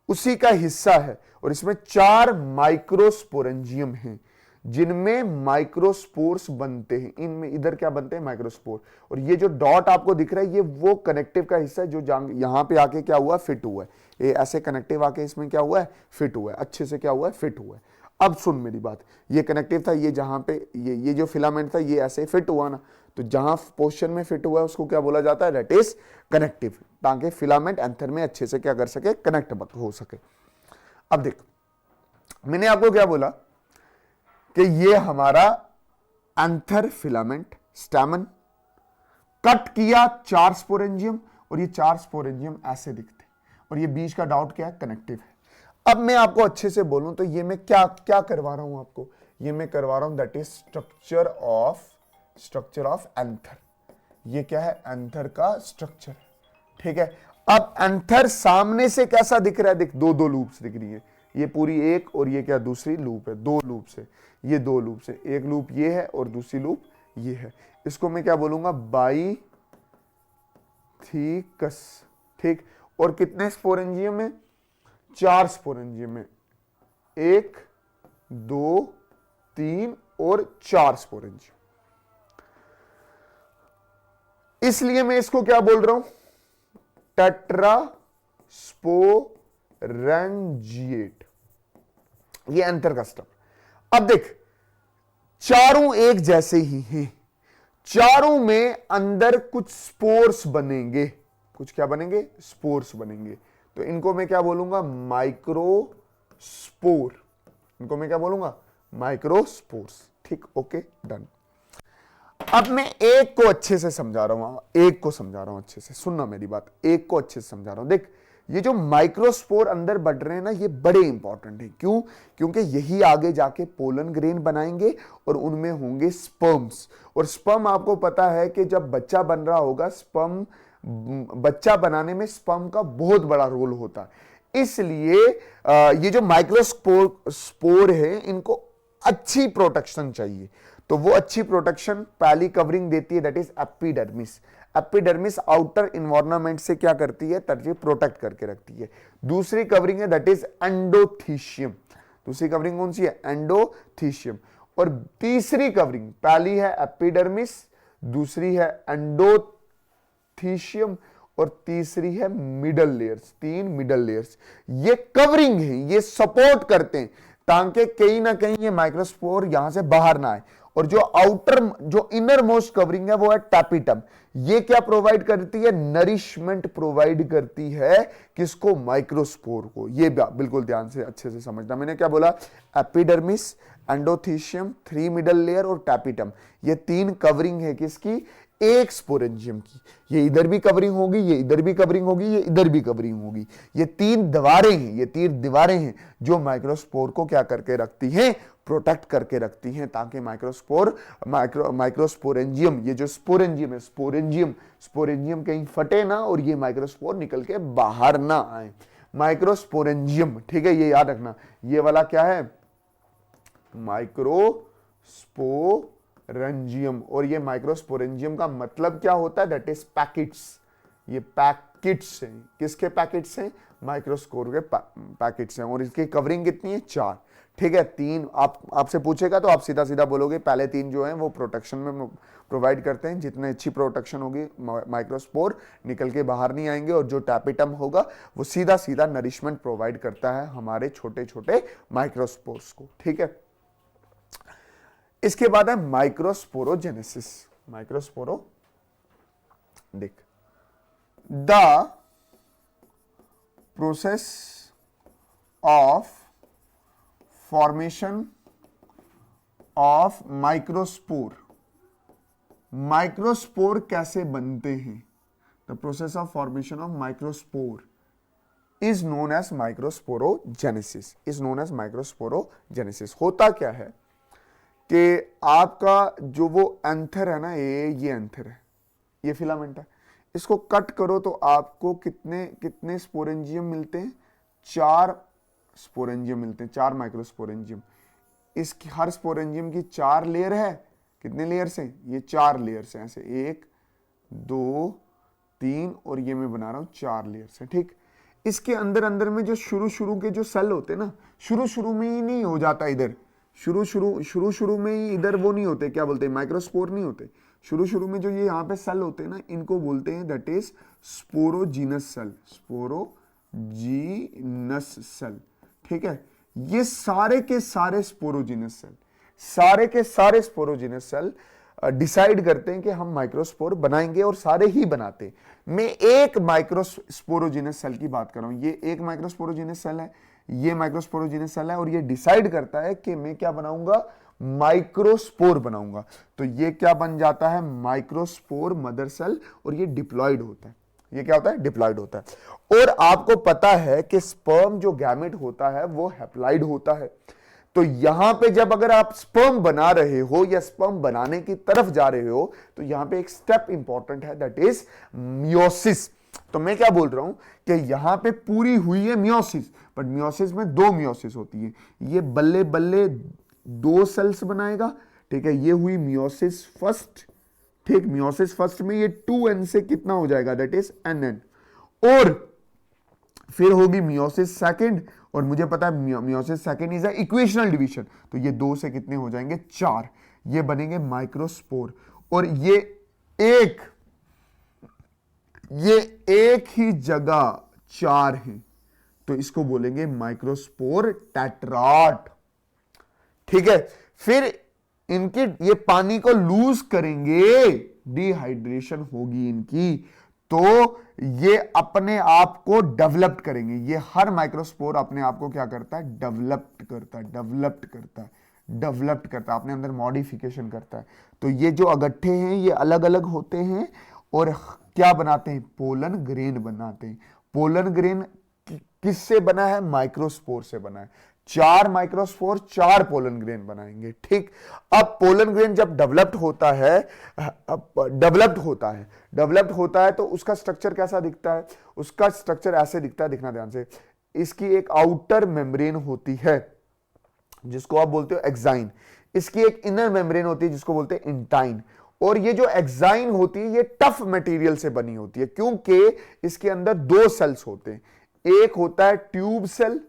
उसी का हिस्सा है, और इसमें चार माइक्रोस्पोरेंजियम हैं जिनमें माइक्रोस्पोर्स बनते हैं। इनमें इधर क्या बनते हैं, माइक्रोस्पोर। और ये जो डॉट आपको दिख रहा है ये वो कनेक्टिव का हिस्सा है जो यहां पे आके क्या हुआ, फिट हुआ है। ये ऐसे कनेक्टिव आके इसमें क्या हुआ है, फिट हुआ है, अच्छे से क्या हुआ है, फिट हुआ है। अब सुन मेरी बात, ये कनेक्टिव था, ये जहां पे ये जो फिलामेंट था ये ऐसे फिट हुआ ना, तो जहां पोर्शन में फिट हुआ है उसको क्या बोला जाता है, दैट इज कनेक्टिव, ताकि फिलामेंट एंथर में अच्छे से क्या कर सके, कनेक्ट हो सके। अब देख, मैंने आपको क्या बोला कि ये हमारा एंथर फिलामेंट स्टैमन, कट किया चार स्पोरेंजियम, और ये चार स्पोरेंजियम ऐसे दिखते, और ये बीच का डॉट क्या है, कनेक्टिव है। अब मैं आपको अच्छे से बोलूं तो ये मैं क्या क्या करवा रहा हूं आपको, ये मैं करवा रहा हूं that is structure of anther. ये क्या है, एंथर का स्ट्रक्चर। ठीक है, अब एंथर सामने से कैसा दिख रहा है, देख दो दो लूप्स दिख रही है, ये पूरी एक, और ये क्या दूसरी लूप है, दो लूप से, ये दो लूप से, एक लूप ये है और दूसरी लूप ये है। इसको मैं क्या बोलूंगा, बाइथिकस। ठीक, और कितने स्पोरेंजियम है, चार स्पोरेंजियम है, एक दो तीन और चार स्पोरेंजियम। इसलिए मैं इसको क्या बोल रहा हूं, टेट्रास्पोरेंजिएट। ये एंथर का स्टफ। अब देख, चारों एक जैसे ही हैं, चारों में अंदर कुछ स्पोर्स बनेंगे, कुछ क्या बनेंगे, स्पोर्स बनेंगे। तो इनको मैं क्या बोलूंगा, माइक्रोस्पोर। इनको मैं क्या बोलूंगा, माइक्रोस्पोर्स। ठीक, ओके, डन। अब मैं एक को अच्छे से समझा रहा हूं, एक को समझा रहा हूं अच्छे से, सुनना मेरी बात, एक को अच्छे से समझा रहा हूं। देख, ये जो माइक्रोस्पोर अंदर बढ़ रहे हैं ना, ये बड़े इंपॉर्टेंट है। क्यों? क्योंकि यही आगे जाके पोलन ग्रेन बनाएंगे और उनमें होंगे स्पर्म्स। और स्पर्म आपको पता है कि जब बच्चा बन रहा होगा, स्पर्म बच्चा बनाने में स्पर्म का बहुत बड़ा रोल होता है। इसलिए ये जो माइक्रोस्पोर है, इनको अच्छी प्रोटेक्शन चाहिए। तो वो अच्छी प्रोटेक्शन पहली कवरिंग देती है, that is epidermis. Epidermis outer environment से क्या करती है? तर्जे प्रोटेक्ट करके रखती है। दूसरी कवरिंग है दैट इज एंडोथीशियम। दूसरी कवरिंग कौन सी है? एंडोथीशियम। और तीसरी कवरिंग, पहली है एपिडर्मिस, दूसरी है एंडोथीशियम और तीसरी है मिडल लेयर्स। 3 मिडल लेयर्स ये कवरिंग है, ये सपोर्ट करते हैं ताकि कहीं ना कहीं ये माइक्रोस्पोर यहां से बाहर ना आए। और जो आउटर, जो इनर मोस्ट कवरिंग है वो है टैपिटम। ये क्या प्रोवाइड करती है? नरिशमेंट प्रोवाइड करती है किसको? माइक्रोस्पोर को। ये बिल्कुल ध्यान से अच्छे से समझना। मैंने क्या बोला? एपिडर्मिस, एंडोथीशियम, 3 मिडल लेयर और टैपिटम, ये 3 कवरिंग है किसकी? एक स्पोरेंजियम की। ये इधर भी कवरिंग होगी, ये इधर भी कवरिंग होगी, ये इधर भी कवरिंग होगी। ये 3 दीवारें हैं, ये 3 दीवारें हैं जो माइक्रोस्पोर को क्या करके रखती हैं? प्रोटेक्ट करके रखती हैं, ताकि माइक्रोस्पोरेंजियम, ये जो स्पोरेंजियम है, स्पोरेंजियम कहीं फटे ना और ये माइक्रोस्पोर निकल के बाहर ना आए। माइक्रोस्पोरेंजियम, ठीक है, ये याद रखना। ये वाला क्या है? माइक्रोस्पोरेंजियम। और ये माइक्रोस्पोरेंजियम का मतलब क्या होता है? That is packets. ये पैकेट्स हैं। किसके पैकेट्स हैं? माइक्रोस्पोर के पैकेट्स हैं। और इसकी कवरिंग कितनी है? 4। ठीक है, 3 आपसे पूछेगा तो आप सीधा सीधा बोलोगे पहले 3 जो हैं वो प्रोटेक्शन में प्रोवाइड करते हैं। जितने अच्छी प्रोटेक्शन होगी, माइक्रोस्पोर निकल के बाहर नहीं आएंगे। और जो टैपिटम होगा वो सीधा सीधा नरिशमेंट प्रोवाइड करता है हमारे छोटे छोटे माइक्रोस्पोर्स को। ठीक है, इसके बाद है माइक्रोस्पोरोजेनेसिस। माइक्रोस्पोरो, देख, the process of formation of microspore. Microspore कैसे बनते हैं? The process of formation of microspore is known as microsporogenesis. Is known as microsporogenesis. होता क्या है कि आपका जो वो एंथर है ना, ये एंथर है, ये फिलामेंट है। इसको कट करो तो आपको कितने स्पोरेंजियम मिलते हैं? 4 स्पोरेंजियम मिलते हैं, 4 माइक्रोस्पोरेंजियम। इसकी हर स्पोरेंजियम की 4 लेयर है। कितने लेयर्स हैं? ये 4 लेयर्स हैं, ऐसे 1 2 3 और ये मैं बना रहा हूं 4 लेयर्स है। ठीक, इसके अंदर अंदर में जो शुरू के जो सेल होते हैं ना, शुरू में ही नहीं हो जाता इधर। शुरू में ही इधर वो नहीं होते, क्या बोलते हैं? माइक्रोस्पोर नहीं होते। शुरू में जो ये यहाँ पे सेल होते हैं ना, इनको बोलते हैं that is sporogenous cell. Sporogenous cell. ठीक है, ये सारे के सारे स्पोरोजीनस सेल, सारे के सारे स्पोरोजीनस सेल डिसाइड करते हैं कि हम माइक्रोस्पोर बनाएंगे, और सारे ही बनाते हैं। मैं एक माइक्रोस्पोरोजीनस सेल की बात कर रहा हूं। ये एक माइक्रोस्पोरोजीनस सेल है, ये माइक्रोस्पोरोजीनस सेल है, और ये डिसाइड करता है कि मैं क्या बनाऊंगा? माइक्रोस्पोर बनाऊंगा। तो ये क्या बन जाता है? माइक्रोस्पोर मदर सेल, और ये डिप्लॉयड होता है। ये क्या होता है? डिप्लॉयड होता है। और आपको पता है कि स्पर्म जो गैमेट होता है वो हैप्लॉयड होता है। तो यहां पे जब अगर आप स्पर्म बना रहे हो या स्पर्म बनाने की तरफ जा रहे हो, तो यहां पे एक स्टेप इंपॉर्टेंट है, दैट इज मियोसिस। तो मैं क्या बोल रहा हूं कि यहां पे पूरी हुई है मियोसिस, बट मियोसिस में 2 मियोसिस होती है। ये बल्ले बल्ले 2 सेल्स बनाएगा। ठीक है, ये हुई मियोसिस फर्स्ट। ठीक, मियोसिस फर्स्ट में ये 2n से कितना हो जाएगा? That is nn। और फिर होगी मियोसिस सेकंड, और मुझे पता है meiosis second is equational division. तो ये 2 से कितने हो जाएंगे? 4। ये बनेंगे माइक्रोस्पोर। और ये एक ही जगह 4 हैं, तो इसको बोलेंगे माइक्रोस्पोर टेट्राड। ठीक है, फिर इनके ये पानी को लूज करेंगे, डिहाइड्रेशन होगी इनकी, तो ये अपने आप को डेवलप करेंगे। ये हर माइक्रोस्पोर अपने आप को क्या करता है? डेवलप्ड करता है, अपने अंदर मॉडिफिकेशन करता है। तो ये जो अगट्ठे हैं ये अलग अलग होते हैं और क्या बनाते हैं? पोलन ग्रेन बनाते हैं। पोलन ग्रेन किससे बना है? माइक्रोस्पोर से बना है। 4 माइक्रोस्पोर 4 पोलन ग्रेन बनाएंगे, ठीक। अब पोलन ग्रेन जब डेवलप्ड होता है तो उसका स्ट्रक्चर कैसा दिखता है? उसका स्ट्रक्चर ऐसे दिखता है, दिखना ध्यान से। इसकी एक आउटर मेम्ब्रेन होती है जिसको आप बोलते हो एक्साइन, इसकी एक इनर मेम्ब्रेन होती है जिसको बोलते हैं इंटाइन, और ये जो एक्साइन होती है ये टफ मटेरियल से बनी होती है क्योंकि इसके अंदर 2 सेल्स होते हैं, एक होता है ट्यूब सेल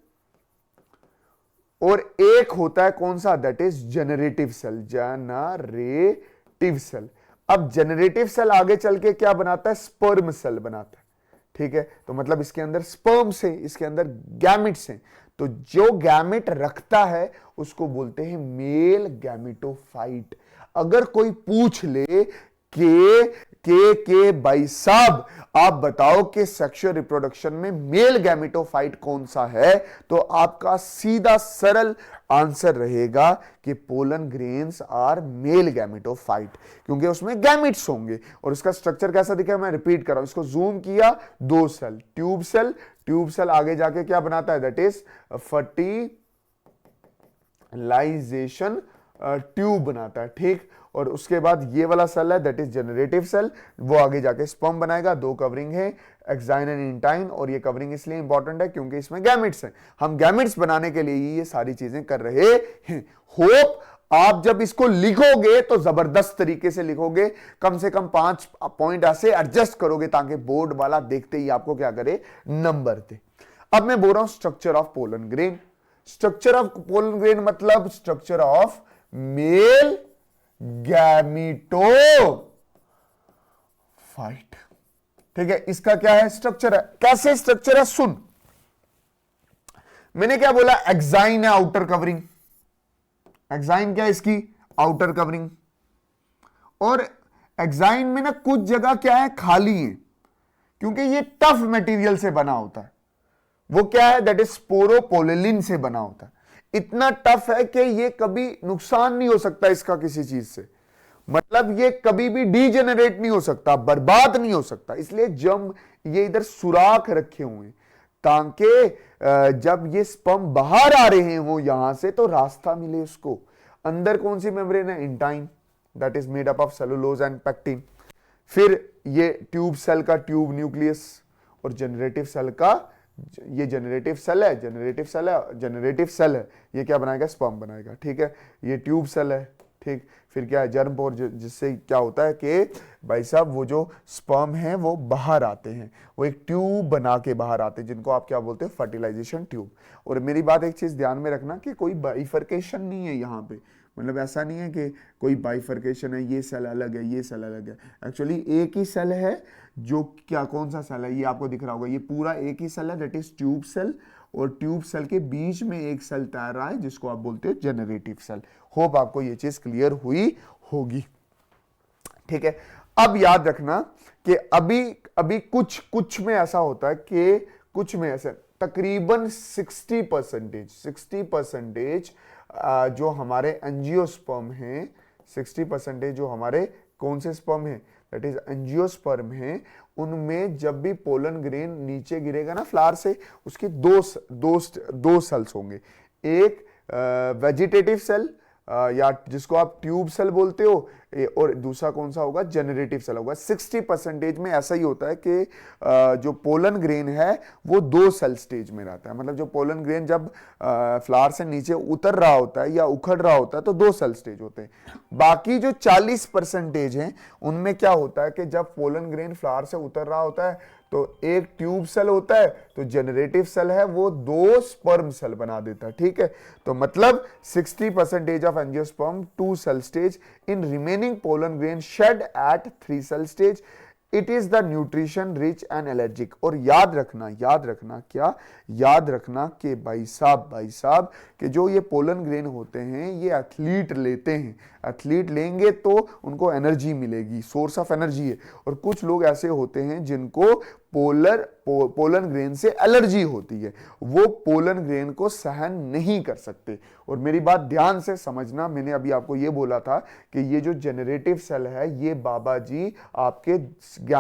और एक होता है कौन सा? That is generative cell, generative cell. अब जनरेटिव सेल आगे चल के क्या बनाता है? स्पर्म सेल बनाता है, ठीक है। तो मतलब इसके अंदर स्पर्म्स हैं, इसके अंदर गैमिट्स हैं, तो जो गैमिट रखता है उसको बोलते हैं मेल गैमिटोफाइट। अगर कोई पूछ ले के भाई साहब आप बताओ कि सेक्सुअल रिप्रोडक्शन में मेल गैमिटोफाइट कौन सा है, तो आपका सीधा सरल आंसर रहेगा कि pollen grains are male gametophyte, क्योंकि उसमें गैमिट्स होंगे। और उसका स्ट्रक्चर कैसा दिखा? मैं रिपीट कर रहा हूं, इसको जूम किया, 2 सेल, ट्यूब सेल आगे जाके क्या बनाता है? दैट इज फर्टिलाइजेशन ट्यूब बनाता है, ठीक। और उसके बाद ये वाला सेल है दैट इज जनरेटिव सेल, वो आगे जाके स्पर्म बनाएगा। 2 कवरिंग है, एक्साइन एंड इंटाइन, और ये कवरिंग इसलिए इंपॉर्टेंट है क्योंकि इसमें गैमिट्स हैं। हम गैमिट्स बनाने के लिए ये सारी चीजें कर रहे हैं। होप आप जब इसको लिखोगे तो जबरदस्त तरीके से लिखोगे, कम से कम 5 पॉइंट ऐसे एडजस्ट करोगे ताकि बोर्ड वाला देखते ही आपको क्या करे? नंबर दे। अब मैं बोल रहा हूं structure of pollen grain. Structure of pollen grain मतलब स्ट्रक्चर ऑफ मेल गैमिटोफाइट, ठीक है। इसका क्या है? स्ट्रक्चर है। कैसे स्ट्रक्चर है? सुन, मैंने क्या बोला? एक्साइन है आउटर कवरिंग, एक्साइन क्या है? इसकी आउटर कवरिंग। और एक्साइन में ना कुछ जगह क्या है? खाली है, क्योंकि ये टफ मटेरियल से बना होता है। वो क्या है? दैट इज स्पोरोपोलिन से बना होता है। इतना टफ है कि ये कभी नुकसान नहीं हो सकता इसका किसी चीज से, मतलब ये कभी भी डीजेनरेट नहीं हो सकता, बर्बाद नहीं हो सकता। इसलिए जब ये इधर सुराख रखे हुए हैं ताकि जब ये स्पर्म बाहर आ रहे हो यहां से तो रास्ता मिले उसको। अंदर कौन सी मेम्ब्रेन है? Intine, that is made up of cellulose and pectin. फिर ये ट्यूब सेल का ट्यूब न्यूक्लियस, और जनरेटिव सेल का, ये जनरेटिव सेल है, ये क्या बनाएगा? स्पर्म बनाएगा, ठीक है। ये ट्यूब सेल है, ठीक। फिर क्या है? जर्म पोर, जिससे क्या होता है कि भाई साहब वो जो स्पर्म है वो बाहर आते हैं, वो एक ट्यूब बना के बाहर आते हैं, जिनको आप क्या बोलते हो? Fertilisation tube. और मेरी बात एक चीज ध्यान में रखना कि कोई बाइफर्केशन नहीं है यहाँ पे, मतलब ऐसा नहीं है कि कोई बाइफर्केशन है, ये सेल अलग है, ये सेल अलग है। एक्चुअली एक ही सेल है, जो क्या, कौन सा सेल है? ये आपको दिख रहा होगा, ये पूरा एक ही सेल है, दैट इज ट्यूब सेल। और ट्यूब सेल के बीच में एक सेल तैर रहा है जिसको आप बोलते हो जनरेटिव सेल। होप आपको ये चीज क्लियर हुई होगी, ठीक है। अब याद रखना कि अभी कुछ में ऐसा होता है कि कुछ में ऐसा तकरीबन 60% जो हमारे एंजियोस्पर्म हैं, 60% जो हमारे कौन से स्पर्म हैं? दैट इज एंजियोस्पर्म हैं। उनमें जब भी पोलन ग्रेन नीचे गिरेगा ना फ्लावर से, उसके दो सेल्स होंगे, एक वेजिटेटिव सेल या जिसको आप ट्यूब सेल बोलते हो, और दूसरा कौन सा होगा? जनरेटिव सेल होगा। 60% में ऐसा ही होता है कि जो पोलन ग्रेन है वो 2 सेल स्टेज में रहता है, मतलब जो पोलन ग्रेन जब फ्लावर से नीचे उतर रहा होता है या उखड़ रहा होता है तो 2 सेल स्टेज होते हैं। बाकी जो 40% हैं उनमें क्या होता है कि जब पोलन ग्रेन फ्लावर से उतर रहा होता है तो एक ट्यूब सेल होता है, तो जनरेटिव सेल है वो 2 स्पर्म सेल बना देता है, ठीक है। तो मतलब 60% of angiosperm 2 cell stage, in remaining pollen grain shed at 3 cell stage. It is the nutrition rich and allergic. और याद रखना क्या, याद रखना कि भाई साहब कि जो ये पोलन ग्रेन होते हैं ये एथलीट लेते हैं, एथलीट लेंगे तो उनको एनर्जी मिलेगी, सोर्स ऑफ एनर्जी है। और कुछ लोग ऐसे होते हैं जिनको पोलन ग्रेन से एलर्जी होती है, वो पोलन ग्रेन को सहन नहीं कर सकते। और मेरी बात ध्यान से समझना, मैंने अभी आपको ये बोला था कि ये जो जेनरेटिव सेल है ये बाबा जी आपके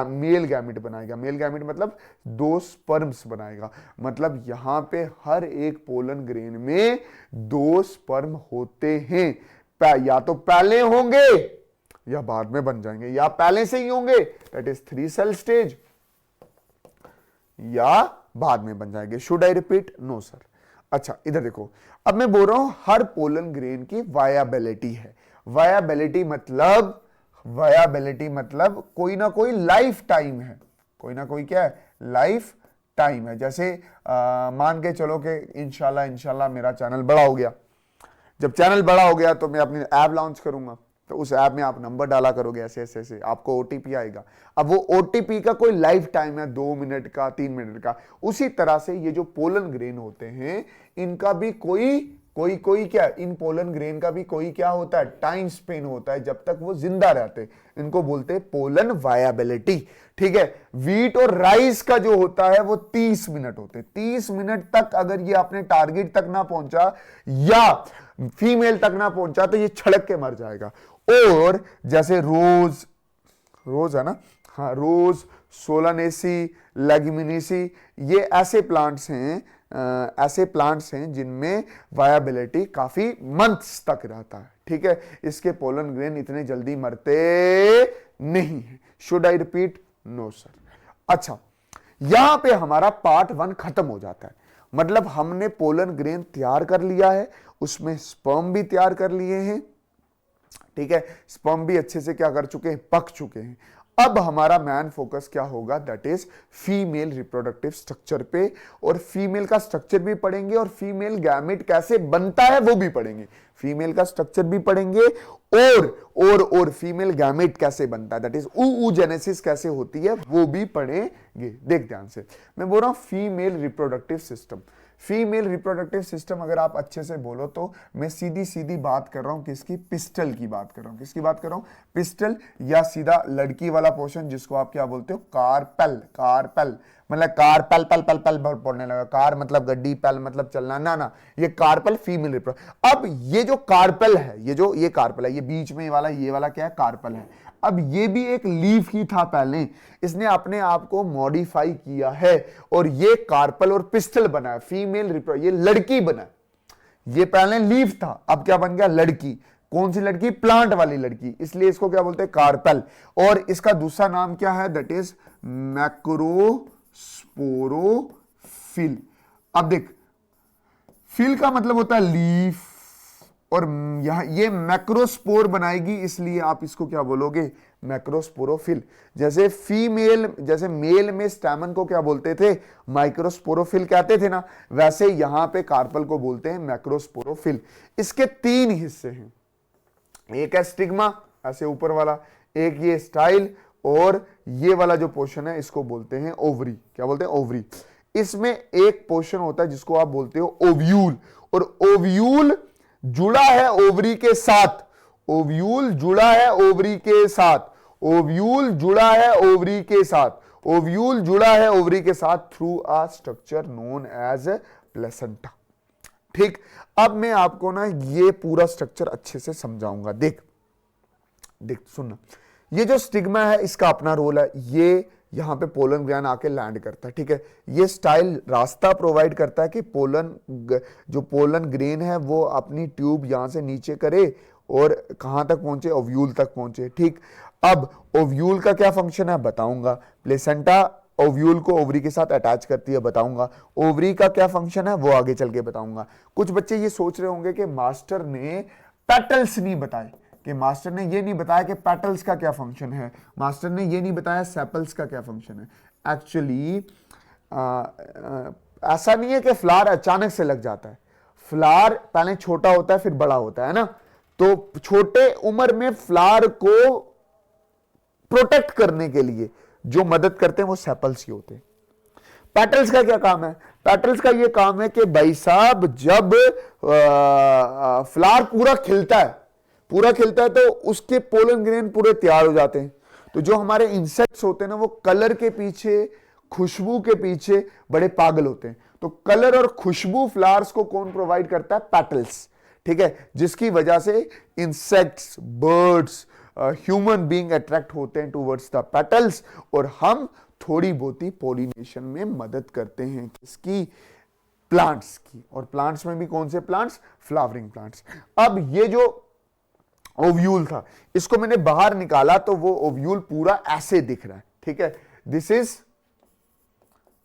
मेल गैमेट बनाएगा। मेल गैमेट मतलब 2 स्पर्म्स बनाएगा, मतलब यहां पे हर एक पोलन ग्रेन में 2 स्पर्म होते हैं। या तो पहले होंगे या बाद में बन जाएंगे, या पहले से ही होंगे दैट इज 3 सेल स्टेज, या बाद में बन जाएंगे। Should I repeat? No sir. अच्छा इधर देखो, अब मैं बोल रहा हूं हर पोलन ग्रेन की वायाबिलिटी है। वायाबिलिटी मतलब कोई ना कोई लाइफ टाइम है, कोई ना कोई क्या है, लाइफ टाइम है। जैसे मान के चलो कि इंशाल्लाह मेरा चैनल बड़ा हो गया। जब चैनल बड़ा हो गया तो मैं अपनी ऐप लॉन्च करूंगा, तो उस ऐप में आप नंबर डाला करोगे, ऐसे आपको ओटीपी आएगा। अब वो ओटीपी का कोई लाइफ टाइम है, 2 मिनट का, 3 मिनट का। उसी तरह से ये जो पोलन ग्रेन होते हैं इनका भी कोई क्या, इन पोलन ग्रेन का भी कोई क्या होता है, टाइम स्पेन होता है जब तक वो जिंदा रहते हैं। इनको बोलते हैं पोलन वायाबिलिटी। ठीक है, वीट और राइस का जो होता है वो 30 मिनट होते हैं। 30 मिनट तक अगर ये अपने टारगेट तक ना पहुंचा या फीमेल तक ना पहुंचा तो ये छड़क के मर जाएगा। और जैसे रोज है ना, हाँ, रोज, सोलानेसी, लेग्यूमिनेसी, ये ऐसे प्लांट्स हैं जिनमें वायाबिलिटी काफी मंथ्स तक रहता है। ठीक है, इसके पोलन ग्रेन इतने जल्दी मरते नहीं है। Should I repeat? No sir. अच्छा, यहां पे हमारा पार्ट 1 खत्म हो जाता है। मतलब हमने पोलन ग्रेन तैयार कर लिया है, उसमें स्पर्म भी तैयार कर लिए हैं। ठीक है, स्पर्म भी अच्छे से क्या कर चुके हैं, पक चुके हैं। अब हमारा मैन फोकस क्या होगा, that is female reproductive structure पे। और फीमेल का स्ट्रक्चर भी पढ़ेंगे और फीमेल गैमेट कैसे बनता है वो भी पढ़ेंगे। फीमेल का स्ट्रक्चर भी पढ़ेंगे और फीमेल गैमेट कैसे बनता है, दैट इज oogenesis कैसे होती है वो भी पढ़ेंगे। देख ध्यान से, मैं बोल रहा हूं female reproductive system. Female reproductive system अगर आप अच्छे से बोलो तो मैं सीधी बात कर रहा हूं किसकी, पिस्टल की बात कर रहा हूं। किसकी बात कर रहा हूं? पिस्टल, या सीधा लड़की वाला पोर्शन जिसको आप क्या बोलते हो, कार्पेल। मतलब कार पल पढ़ने लगा, कार मतलब गड्डी, पल मतलब चलना, ना ये कार्पेल फीमेल रिप्रोडक्टिव। अब ये जो कार्पेल है, ये कार्पेल है, ये बीच में ये वाला क्या है, कार्पेल है। अब ये भी एक लीफ ही था पहले, इसने अपने आप को मॉडिफाई किया है और ये कार्पल और पिस्टल बना है, फीमेल रिप्रोडक्टिव, ये लड़की बना। ये पहले लीफ था, अब क्या बन गया, लड़की। कौन सी लड़की? प्लांट वाली लड़की, इसलिए इसको क्या बोलते हैं, कार्पल। और इसका दूसरा नाम क्या है, दैट इज मैक्रोस्पोरोफिल। अब देख, फिल का मतलब होता है लीफ, और यहां ये मैक्रोस्पोर बनाएगी, इसलिए आप इसको क्या बोलोगे, मैक्रोस्पोरोफिल। जैसे मेल में स्टैमन को क्या बोलते थे, माइक्रोस्पोरोफिल कहते थे ना, वैसे यहां पे कार्पल को बोलते हैं मैक्रोस्पोरोफिल। इसके 3 हिस्से हैं, एक है स्टिग्मा ऐसे ऊपर वाला, एक ये स्टाइल, और ये वाला जो पोर्शन है इसको बोलते हैं ओवरी। क्या बोलते हैं, ओवरी। इसमें एक पोर्शन होता है जिसको आप बोलते हो ओव्यूल, और ओव्यूल जुड़ा है ओवरी के साथ, ओव्यूल जुड़ा है ओवरी के साथ, ओव्यूल जुड़ा है ओवरी के साथ, ओव्यूल जुड़ा है ओवरी के साथ through a structure known as placenta. ठीक, अब मैं आपको ना ये पूरा स्ट्रक्चर अच्छे से समझाऊंगा। देख सुनना, ये जो स्टिग्मा है इसका अपना रोल है, ये यहां पे पोलन ग्रैन आके लैंड करता है। ठीक है, ये स्टाइल रास्ता प्रोवाइड करता है कि जो पोलन ग्रेन है वो अपनी ट्यूब यहां से नीचे करे और कहां तक पहुंचे, ओव्यूल तक पहुंचे। ठीक, अब ओव्यूल का क्या फंक्शन है बताऊंगा, प्लेसेंटा ओव्यूल को ओवरी के साथ अटैच करती है बताऊंगा, ओवरी का क्या फंक्शन है वो आगे चल के बताऊंगा। कुछ बच्चे ये सोच रहे होंगे कि मास्टर ने पेटल्स नहीं बताए, कि मास्टर ने ये नहीं बताया कि पेटल्स का क्या फंक्शन है, मास्टर ने ये नहीं बताया सेपल्स का क्या फंक्शन है। एक्चुअली ऐसा नहीं है कि फ्लावर अचानक से लग जाता है, फ्लावर पहले छोटा होता है फिर बड़ा होता है ना, तो छोटे उम्र में फ्लावर को प्रोटेक्ट करने के लिए जो मदद करते हैं वो सेपल्स ही होते हैं। पेटल्स का क्या काम है, पेटल्स का ये काम है कि भाई साहब जब फ्लावर पूरा खिलता है तो उसके पोलन ग्रेन पूरे तैयार हो जाते हैं। तो जो हमारे इंसेक्ट्स होते हैं ना वो कलर के पीछे खुशबू के पीछे बड़े पागल होते हैं। तो कलर और खुशबू फ्लावर्स को कौन प्रोवाइड करता है? पेटल्स, ठीक है, जिसकी वजह से insects, birds, human being attract होते हैं टूवर्ड्स द पेटल्स, और हम थोड़ी बहुत ही पॉलिनेशन में मदद करते हैं, किसकी? प्लांट्स की। और प्लांट्स में भी कौन से प्लांट्स? Flowering plants. अब ये जो ओव्यूल था, इसको मैंने बाहर निकाला तो वो ओव्यूल पूरा ऐसे दिख रहा है, ठीक है। This is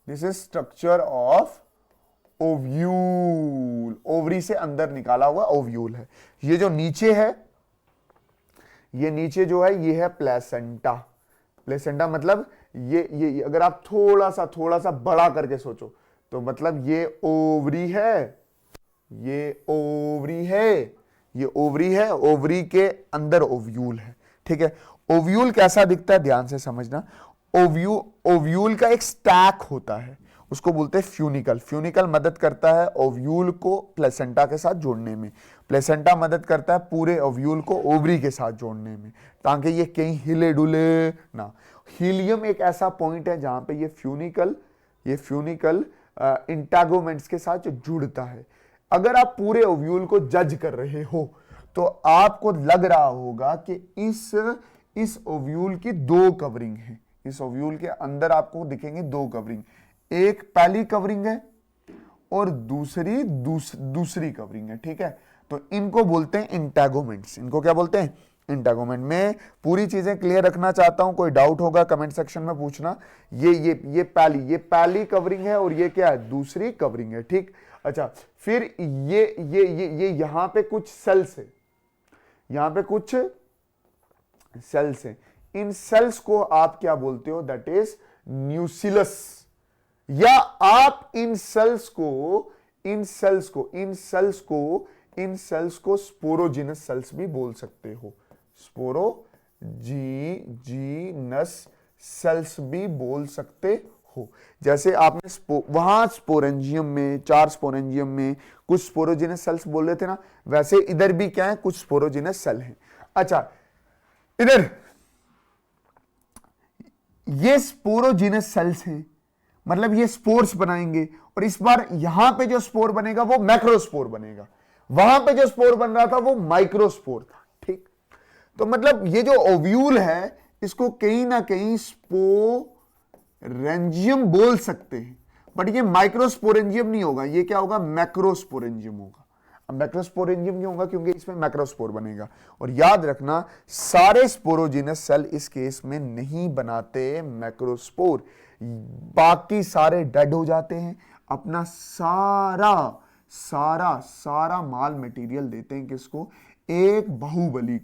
structure of ovule, ovary से अंदर निकाला हुआ ओव्यूल है। ये जो नीचे है, ये नीचे जो है, ये है प्लेसेंटा। प्लेसेंटा मतलब ये अगर आप थोड़ा सा बड़ा करके सोचो तो मतलब ये ओवरी है, ये ओवरी है, ये ओवरी है, ओवरी के अंदर ओव्यूल है, ठीक है। ओव्यूल कैसा दिखता है ध्यान से समझना। ओव्यूल का एक स्टैक होता है, उसको बोलते हैं फ्यूनिकल। फ्यूनिकल मदद करता है ओव्यूल को प्लेसेंटा के साथ जोड़ने में, प्लेसेंटा मदद करता है पूरे ओव्यूल को ओवरी के साथ जोड़ने में, ताकि ये कहीं हिले डुले ना। हीलियम एक ऐसा पॉइंट है जहां पे ये फ्यूनिकल इंटैगोमेंट्स के साथ जो जुड़ता है। अगर आप पूरे ओव्यूल को जज कर रहे हो तो आपको लग रहा होगा कि इस ओव्यूल की दो कवरिंग है। इस ओव्यूल के अंदर आपको दिखेंगे दो कवरिंग, एक पहली कवरिंग है और दूसरी कवरिंग है, ठीक है। तो इनको बोलते हैं इंटैगोमेंट्स। इनको क्या बोलते हैं? इंटैगोमेंट। मैं पूरी चीजें क्लियर रखना चाहता हूं, कोई डाउट होगा कमेंट सेक्शन में पूछना। ये पहली कवरिंग है और ये क्या है? दूसरी कवरिंग है, ठीक। अच्छा, फिर ये यहां पे कुछ सेल्स है, यहां पे कुछ सेल्स है। इन सेल्स को आप क्या बोलते हो? That is न्यूसिलस। या आप इन सेल्स को स्पोरोजिनस सेल्स भी बोल सकते हो। स्पोरोजीनस सेल्स भी बोल सकते हो। जैसे आपने वहां स्पोरेंजियम में, 4 स्पोरेंजियम में कुछ स्पोरोजिनस सेल्स बोल रहे थे ना, वैसे इधर भी क्या है? कुछ स्पोरोजिनस सेल हैं। अच्छा, इधर ये स्पोरोजिनस सेल्स हैं, मतलब ये स्पोर्स बनाएंगे, और इस बार यहां पे जो स्पोर बनेगा वो मैक्रोस्पोर बनेगा, वहां पे जो स्पोर बन रहा था वो माइक्रोस्पोर था, ठीक। तो मतलब ये जो ओव्यूल है इसको कहीं ना कहीं स्पोरेंजियम बोल सकते हैं, बट ये माइक्रोस्पोरेंजियम नहीं होगा, ये क्या होगा? मैक्रोस्पोरेंजियम होगा। अब मैक्रोस्पोरेंजियम क्यों होगा? क्योंकि इसमें मैक्रोस्पोर बनेगा। और याद रखना, सारे स्पोरोजिनस सेल इस केस में नहीं बनाते मैक्रोस्पोर, बाकी सारे डेड हो जाते हैं, अपना सारा माल मटेरियल देते हैं किसको? एक बाहुबली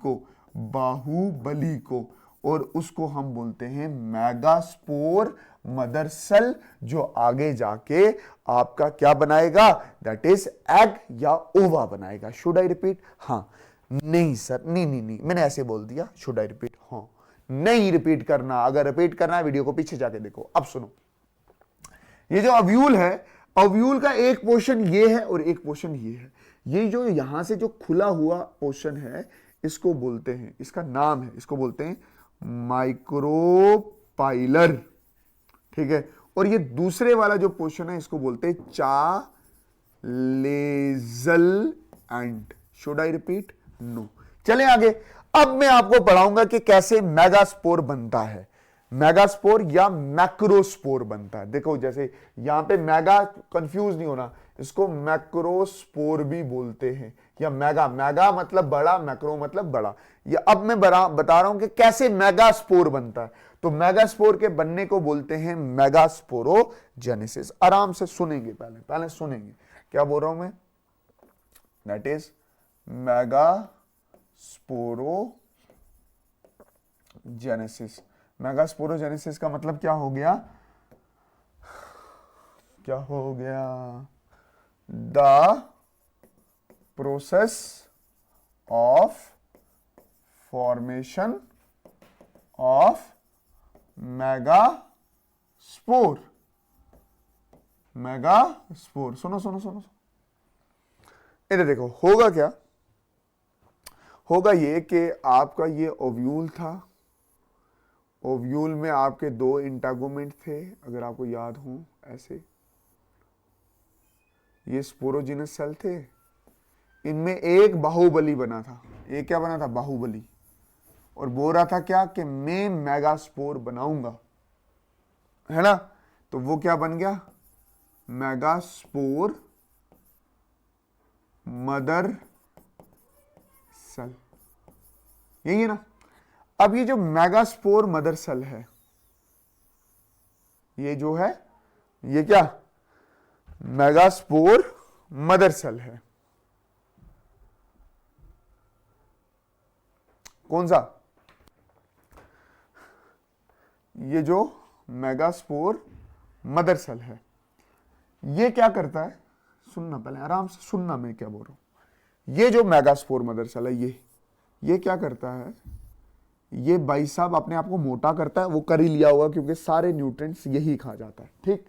को, और उसको हम बोलते हैं मेगास्पोर मदर सेल, जो आगे जाके आपका क्या बनाएगा? दैट इज एग या ओवा बनाएगा। Should I repeat? हाँ, नहीं सर, नहीं, मैंने ऐसे बोल दिया। Should I repeat? हाँ, नहीं रिपीट करना। अगर रिपीट करना है वीडियो को पीछे जाके देखो। अब सुनो, ये जो ओव्यूल है, ओव्यूल का एक पोर्शन ये है और एक पोर्शन ये है। ये जो यहां से जो खुला हुआ पोर्शन है, इसको बोलते हैं, इसका नाम है, इसको बोलते हैं माइक्रोपाइलर, ठीक है। और ये दूसरे वाला जो पोर्शन है इसको बोलते हैं chalazal end. Should I repeat? No. चले आगे। अब मैं आपको पढ़ाऊंगा कि कैसे मेगास्पोर बनता है, मेगास्पोर या मैक्रोस्पोर बनता है। देखो, जैसे यहां पे मेगा, कंफ्यूज नहीं होना, इसको मैक्रोस्पोर भी बोलते हैं, या मेगा मतलब बड़ा, मैक्रो मतलब बड़ा। ये अब मैं बता रहा हूं कि कैसे मेगास्पोर बनता है। तो मेगास्पोर के बनने को बोलते हैं मेगास्पोरोजेनेसिस। आराम से सुनेंगे, पहले सुनेंगे क्या बोल रहा हूं मैं। That is megasporogenesis. मेगास्पोरोजेनेसिस का मतलब क्या हो गया? The process of formation of megaspore. सुनो, इधर देखो, होगा क्या? होगा ये कि आपका ये ओव्यूल था, ओव्यूल में आपके दो इंटागोमेंट थे, अगर आपको याद हो ऐसे, ये स्पोरोजिनस सेल थे, इनमें एक बाहुबली बना था। एक क्या बना था? बाहुबली। और बोल रहा था क्या कि मैं मेगास्पोर बनाऊंगा, है ना? तो वो क्या बन गया? मेगास्पोर मदर सेल, यही है ना? अब ये जो मेगास्पोर मदर सेल है, ये जो है, ये क्या मेगास्पोर मदर सेल है। कौन सा? ये जो मेगास्पोर मदर सेल है, ये क्या करता है? सुनना, पहले आराम से सुनना मैं क्या बोल रहा हूं। ये जो मेगास्पोर मदर सेल है, ये क्या करता है? ये भाई साहब अपने आप को मोटा करता है, वो कर ही लिया होगा क्योंकि सारे न्यूट्रिएंट्स यही खा जाता है, ठीक?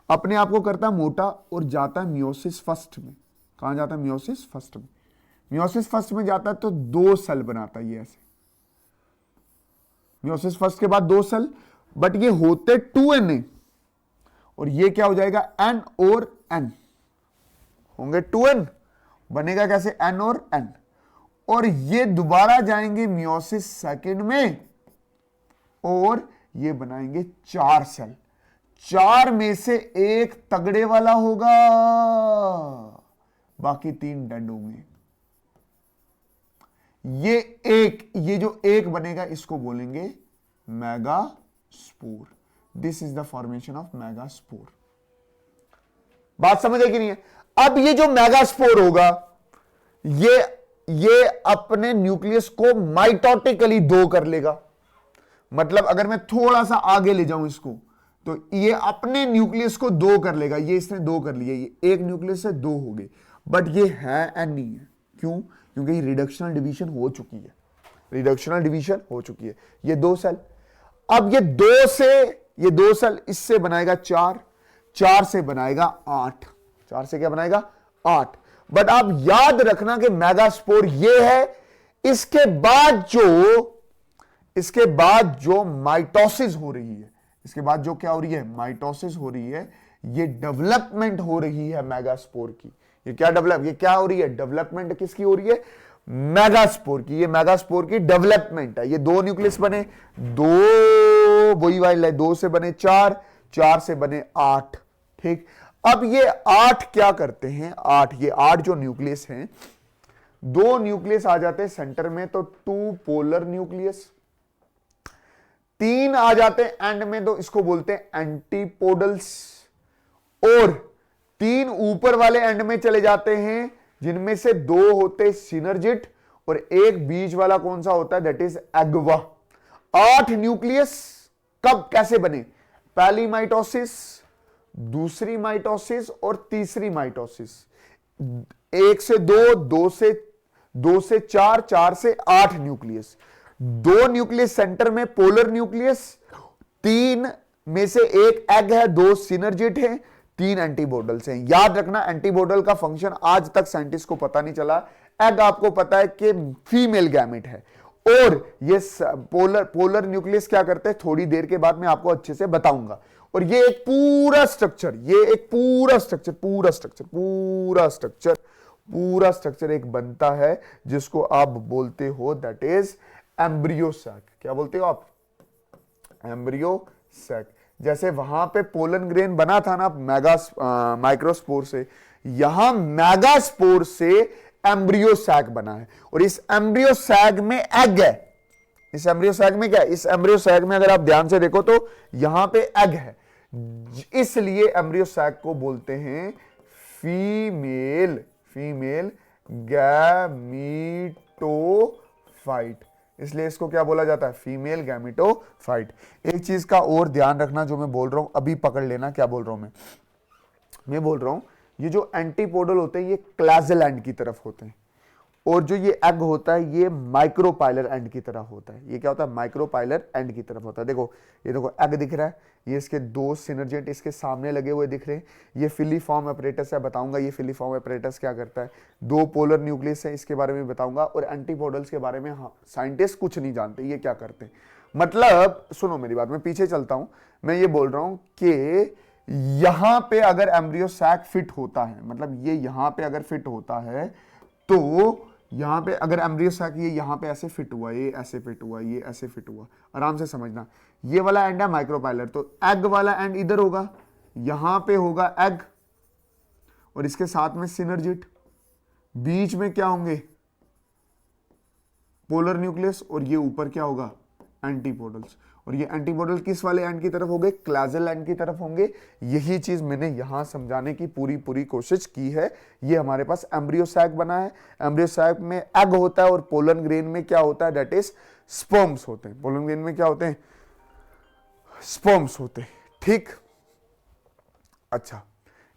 अपने आप को करता है मोटा और जाता है मियोसिस फर्स्ट में। कहां जाता है? मियोसिस फर्स्ट में। मियोसिस फर्स्ट में जाता है तो दो सेल बनाता है, ये ऐसे। मियोसिस फर्स्ट के बाद दो सेल, बट ये होते 2Na, और ये क्या हो जाएगा? N और N होंगे 2N, बनेगा कैसे? N और N, और ये दोबारा जाएंगे मियोसिस सेकंड में और ये बनाएंगे 4 सेल। 4 में से एक तगड़े वाला होगा, बाकी 3 डेड होंगे। ये जो एक बनेगा इसको बोलेंगे megaspore. This is the formation of megaspore. बात समझ आई कि नहीं है? अब ये जो मेगास्पोर होगा, ये अपने न्यूक्लियस को माइटोटिकली दो कर लेगा। मतलब अगर मैं थोड़ा सा आगे ले जाऊं इसको, तो ये अपने न्यूक्लियस को दो कर लेगा। ये इसने दो कर लिया, ये एक न्यूक्लियस से दो हो गए, बट ये है एंड नहीं है। क्यों? क्योंकि ये रिडक्शनल डिवीजन हो चुकी है। रिडक्शनल डिवीजन हो चुकी है। ये दो सेल, अब ये दो सेल इससे बनाएगा 4, 4 से बनाएगा 8, 4 से क्या बनाएगा? 8। बट आप याद रखना कि मेगास्पोर ये है। इसके बाद जो माइटोसिस हो रही है, इसके बाद जो क्या हो रही है? माइटोसिस हो रही है। ये डेवलपमेंट हो रही है मेगास्पोर की। ये क्या हो रही है? डेवलपमेंट किसकी हो रही है? मेगास्पोर की। ये मेगास्पोर की डेवलपमेंट है। ये दो न्यूक्लियस बने, दो वही वाइल्ड है, 2 से बने 4, 4 से बने 8, ठीक? अब ये 8 क्या करते हैं? 8 ये 8 जो न्यूक्लियस हैं, 2 न्यूक्लियस आ जाते हैं सेंटर में, तो 2 पोलर न्यूक्लियस। 3 आ जाते हैं एंड में, तो इसको बोलते हैं एंटीपोडल्स। और 3 ऊपर वाले एंड में चले जाते हैं, जिनमें से 2 होते सिनर्जिट और एक बीच वाला कौन सा होता है? That is एगवा। 8 न्यूक्लियस कब कैसे बने? पहली माइटोसिस, दूसरी माइटोसिस और तीसरी माइटोसिस। 1 से 2, 2 से 4, 4 से 8 न्यूक्लियस। 2 न्यूक्लियस सेंटर में पोलर न्यूक्लियस, 3 में से एक एग है, 2 सिनर्जिट है, 3 एंटीबॉडल्स हैं। याद रखना, एंटीबॉडल का फंक्शन आज तक साइंटिस्ट को पता नहीं चला। एग आपको पता है कि फीमेल गैमेट है, और ये पोलर न्यूक्लियस क्या करते हैं थोड़ी देर के बाद मैं आपको अच्छे से बताऊंगा। और ये एक पूरा स्ट्रक्चर एक बनता है जिसको आप बोलते हो दैट इज एम्ब्रियो सैक। क्या बोलते हो आप? Embryo sac. जैसे वहां पे पोलन ग्रेन बना था ना माइक्रोस्पोर से, यहां मेगास्पोर से एम्ब्रियो सैक बना है। और इस एम्ब्रियो सैक में एग है। इस एम्ब्रियो सैक में क्या है? इस एम्ब्रियो सैक में अगर आप ध्यान से देखो तो यहां पे एग है, इसलिए एम्ब्रियो सैक को बोलते हैं फीमेल गैमीटोफाइट। इसलिए इसको क्या बोला जाता है? Female gametophyte. एक चीज का और ध्यान रखना जो मैं बोल रहा हूं, अभी पकड़ लेना क्या बोल रहा हूं मैं बोल रहा हूं ये जो एंटीपोडल होते हैं ये क्लाजेलैंड की तरफ होते हैं, और जो ये एग होता है ये माइक्रोपाइलर एंड की तरह होता है। ये क्या होता है? माइक्रोपाइलर एंड की तरफ होता है। देखो ये देखो एग दिख रहा है, ये इसके दो सिनर्जेंट इसके सामने लगे हुए दिख रहे हैं। ये फिलीफॉर्म अपरेटस है, बताऊंगा ये फिलीफॉर्म अपरेटस क्या करता है। दो पोलर न्यूक्लियस है, इसके बारे में बताऊंगा। और एंटीपोडल्स के बारे में हाँ साइंटिस्ट कुछ नहीं जानते ये क्या करते हैं। मतलब सुनो मेरी बात, मैं पीछे चलता हूं। मैं ये बोल रहा हूं कि यहां पे अगर एम्ब्रियो सैक फिट होता है, मतलब ये यहां पे अगर फिट होता है, तो यहां पे अगर एम्ब्रियो सैक ये यहां पे ऐसे फिट हुआ, ये ऐसे फिट हुआ, ये ऐसे फिट हुआ, आराम से समझना। ये वाला एंड है माइक्रोपाइलर, तो एग वाला एंड इधर होगा, यहां पे होगा एग और इसके साथ में सिनर्जिट, बीच में क्या होंगे? पोलर न्यूक्लियस, और ये ऊपर क्या होगा? एंटीपोडल्स। और ये एंटीपोडल किस वाले एंड की तरफ होंगे? क्लाजल एंड की तरफ होंगे। यही चीज मैंने यहां समझाने की पूरी कोशिश की है। ये हमारे पास एम्ब्रियो सैक बना है। एम्ब्रियो सैक में एग होता है और पोलन ग्रेन में क्या होता है? दैट इज स्पर्म्स होते हैं। पोलन ग्रेन में क्या होते हैं? स्पर्म्स होते हैं। ठीक, अच्छा,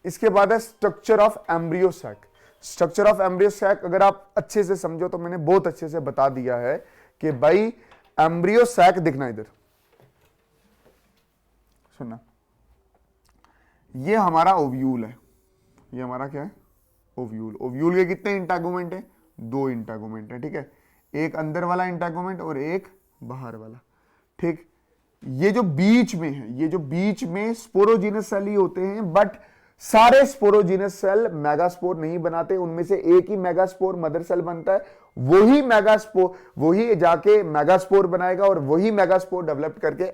इसके बाद है structure of embryo sac. Structure of embryo sac अगर आप अच्छे से समझो तो मैंने बहुत अच्छे से बता दिया है कि भाई एम्ब्रियो सैक दिखना, इधर सुनना, ये हमारा ओव्यूल है। ये हमारा क्या है? ओव्यूल। ओव्यूल के कितने इंटैगोमेंट है? दो इंटैगोमेंट है। ठीक है, एक अंदर वाला इंटैगोमेंट और एक बाहर वाला। ठीक, ये जो बीच में है, ये जो बीच में स्पोरोजीनस सेल ही होते हैं, बट सारे स्पोरोजीनस सेल मेगास्पोर नहीं बनाते। उनमें से एक ही मेगास्पोर मदर सेल बनता है, वही मेगास्पोर, वही जाके मेगास्पोर बनाएगा और वही मेगास्पोर डेवलप करके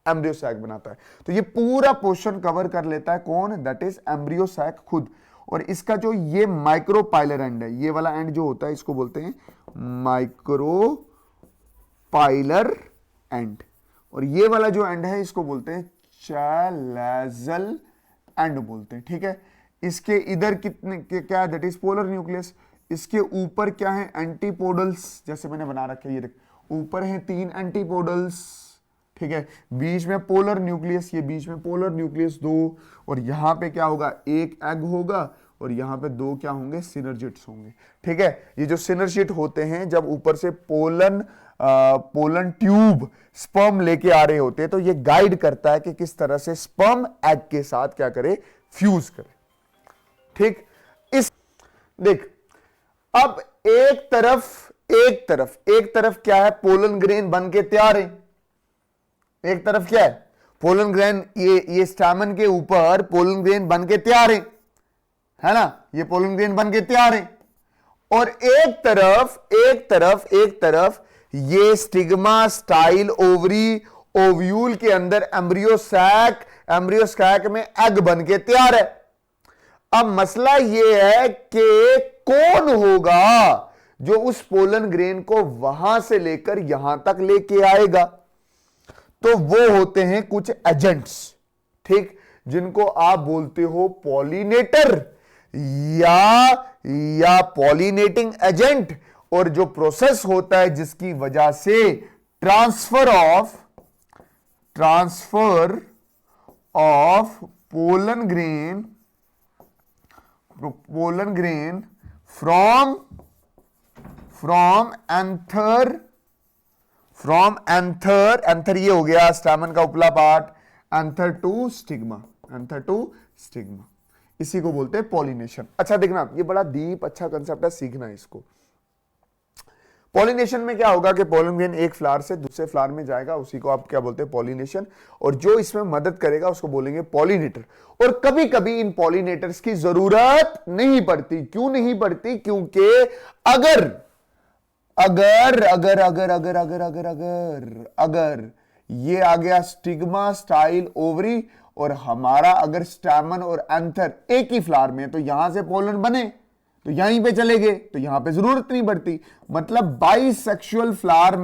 एम्ब्रियो सैक बनाता है। तो ये पूरा पोर्शन कवर कर लेता है कौन? दैट इज एम्ब्रियो सैक खुद। और इसका जो ये माइक्रोपाइलर एंड है, ये वाला एंड जो होता है इसको बोलते हैं माइक्रोपाइलर एंड, और ये वाला जो एंड है इसको बोलते हैं चैलेजल एंड बोलते हैं। ठीक है, इसके इधर कितने क्या है? That is polar nucleus. इसके ऊपर क्या है? एंटीपोडल्स, जैसे मैंने बना रखे, ये देख ऊपर है 3 एंटीपोडल्स। ठीक है, बीच में पोलर न्यूक्लियस, ये बीच में पोलर न्यूक्लियस 2, और यहां पे क्या होगा? एक एग होगा और यहां पे 2 क्या होंगे? सिनर्जिट्स होंगे। ठीक है, ये जो सिनर्जिट होते हैं जब ऊपर से पोलन ट्यूब स्पर्म लेके आ रहे होते हैं, तो ये गाइड करता है कि किस तरह से स्पर्म एग के साथ क्या करे? फ्यूज करे। ठीक, इस देख, अब एक तरफ क्या है? पोलन ग्रेन बन के तैयार है। एक तरफ क्या है? पोलन ग्रेन, ये स्टैमन के ऊपर पोलन ग्रेन बन के तैयार है ना? ये पोलन ग्रेन बन के तैयार है। और एक तरफ ये स्टिग्मा, स्टाइल, ओवरी, ओव्यूल के अंदर एम्ब्रियो सैक में एग बन के तैयार है। अब मसला यह है कि कौन होगा जो उस पोलन ग्रेन को वहां से लेकर यहां तक लेके आएगा? तो वो होते हैं कुछ एजेंट्स, ठीक, जिनको आप बोलते हो पॉलिनेटर या पॉलिनेटिंग एजेंट। और जो प्रोसेस होता है जिसकी वजह से transfer of pollen grain from anther ये हो गया स्टैमन का उपला पार्ट, एंथर टू स्टिग्मा, इसी को बोलते हैं पॉलिनेशन। अच्छा देखना, ये बड़ा डीप अच्छा कंसेप्ट है, सीखना है इसको। पॉलिनेशन में क्या होगा कि पोलन ग्रेन एक फ्लावर से दूसरे फ्लावर में जाएगा, उसी को आप क्या बोलते हैं? पॉलिनेशन। और जो इसमें मदद करेगा उसको बोलेंगे पॉलिनेटर। और कभी कभी इन पॉलिनेटर्स की जरूरत नहीं पड़ती। क्यों नहीं पड़ती? क्योंकि अगर ये आ गया स्टिग्मा, स्टाइल, ओवरी, और हमारा अगर स्टैमन और एंथर एक ही फ्लावर में, तो यहां से पोलन बने तो यहीं पे चले गए, तो यहां पे जरूरत नहीं पड़ती। मतलब बाइसेक्सुअल फ्लावर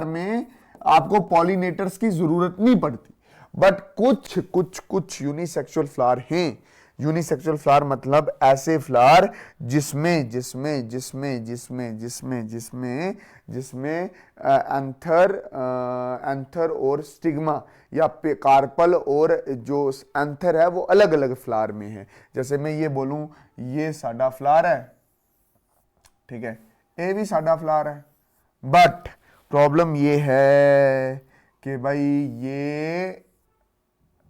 में आपको पॉलिनेटर्स की जरूरत नहीं पड़ती। बट कुछ यूनिसेक्सुअल फ्लावर हैं। यूनिसेक्सुअल फ्लावर मतलब ऐसे फ्लावर जिसमें एंथर और स्टिग्मा या कार्पल और जो एंथर है वो अलग अलग फ्लावर में है। जैसे मैं ये बोलूं, ये साडा फ्लावर है, ठीक है, ए भी साडा फ्लावर है, बट प्रॉब्लम ये है कि भाई ये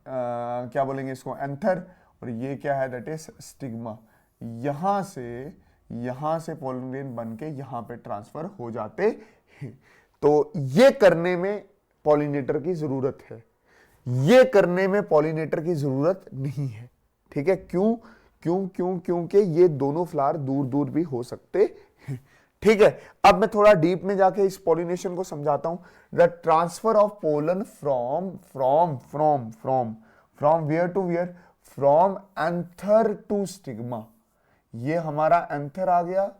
क्या बोलेंगे इसको, एंथर, और ये क्या है, दैट इज स्टिग्मा। यहां से पोलन ग्रेन बन के यहां पे ट्रांसफर हो जाते हैं। तो ये करने में पॉलिनेटर की जरूरत है, ये करने में पॉलिनेटर की जरूरत नहीं है। ठीक है, क्यों क्यों क्यों क्योंकि ये दोनों फ्लावर दूर दूर भी हो सकते हैं। ठीक है, अब मैं थोड़ा डीप में जाके इस पॉलिनेशन को समझाता हूं। The transfer of pollen from where to where, from anther to stigma. ये हमारा एंथर आ गया,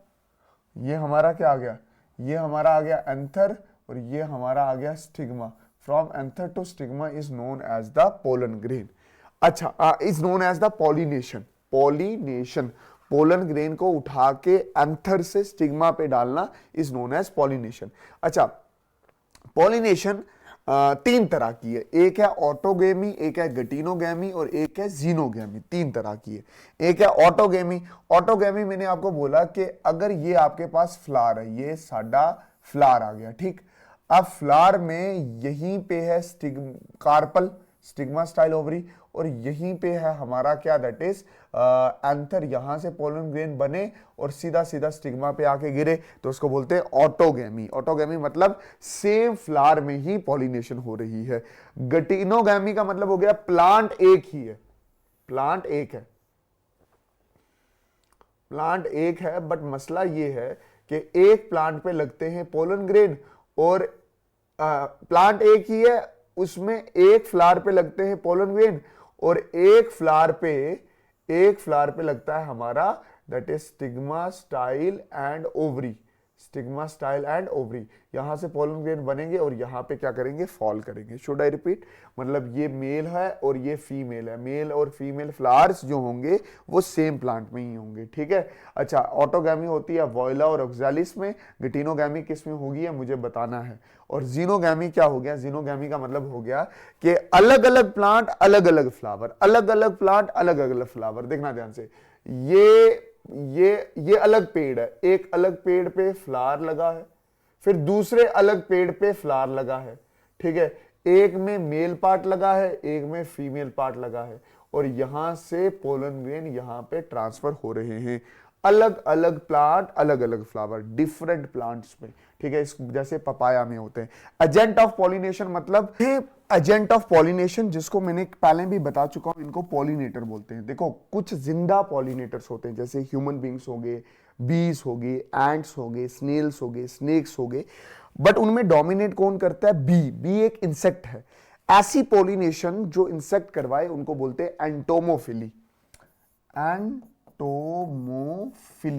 ये हमारा क्या आ गया, ये हमारा आ गया एंथर, और ये हमारा आ गया stigma. From anther to stigma is known as the pollen grain. अच्छा, is known as the pollination. Pollen grain को उठा के एंथर से स्टिग्मा पे डालना इज नोन एज पॉलिनेशन। अच्छा, पॉलिनेशन 3 तरह की है, एक है ऑटोगेमी, एक है गटीनोगेमी, और एक है जीनोगेमी। 3 तरह की है। एक है ऑटोगेमी। ऑटोगेमी मैंने आपको बोला कि अगर ये आपके पास फ्लावर है, ये साडा फ्लावर आ गया, ठीक। अब फ्लावर में यहीं पे है कार्पल, स्टिग्मा स्टाइल ओवरी, और यहीं पे है हमारा क्या, दैट इज एंथर। यहां से पोलन ग्रेन बने और सीधा सीधा स्टिग्मा पे आके गिरे, तो उसको बोलते हैं ऑटोगेमी। ऑटोगेमी मतलब सेम फ्लावर में ही पॉलिनेशन हो रही है। गटीनोगेमी का मतलब हो गया प्लांट एक ही है, प्लांट एक है, बट मसला ये है कि एक प्लांट पे लगते हैं पोलन ग्रेन, और प्लांट एक ही है, उसमें एक फ्लावर पे लगते हैं पोलन ग्रेन, और एक फ्लावर पे लगता है हमारा, that is stigma style and ovary. Stigma style and ovary, यहां से पोलन ग्रेन बनेंगे और यहां पे क्या करेंगे, फॉल करेंगे। शुड आई रिपीट, मतलब ये मेल है और ये फीमेल है, मेल और फीमेल फ्लावर्स जो होंगे वो सेम प्लांट में ही होंगे। ठीक है। अच्छा, ऑटोगैमी होती है वॉयला और ऑक्सैलिस में, गटीनोगैमी किस में होगी है मुझे बताना है। और जीनोगैमी क्या हो गया, जीनोगैमी का मतलब हो गया कि अलग अलग प्लांट अलग अलग फ्लावर, अलग अलग प्लांट अलग अलग फ्लावर। देखना ध्यान से, ये अलग पेड़ है, एक अलग पेड़ पे फ्लावर लगा है, फिर दूसरे अलग पेड़ पे फ्लावर लगा है। ठीक है, एक में मेल पार्ट लगा है, एक में फीमेल पार्ट लगा है, और यहां से पोलन ग्रेन यहां पे ट्रांसफर हो रहे हैं। अलग अलग प्लांट अलग अलग फ्लावर, डिफरेंट प्लांट्स में। ठीक है, जैसे पपाया में होते हैं। एजेंट ऑफ पॉलिनेशन मतलब एजेंट ऑफ पॉलिनेशन जिसको मैंने पहले भी बता चुका हूं, इनको पॉलिनेटर बोलते हैं। देखो, कुछ जिंदा पॉलिनेटर्स होते हैं, जैसे ह्यूमन बींग्स हो गए, बीज हो गए, एंट्स हो गए, स्नेल्स हो गए, स्नेक्स हो गए, बट उनमें डोमिनेट कौन करता है, बी एक इंसेक्ट है। ऐसी पॉलिनेशन जो इंसेक्ट करवाए उनको बोलते हैं एंटोमोफिली, एंटोमोफिली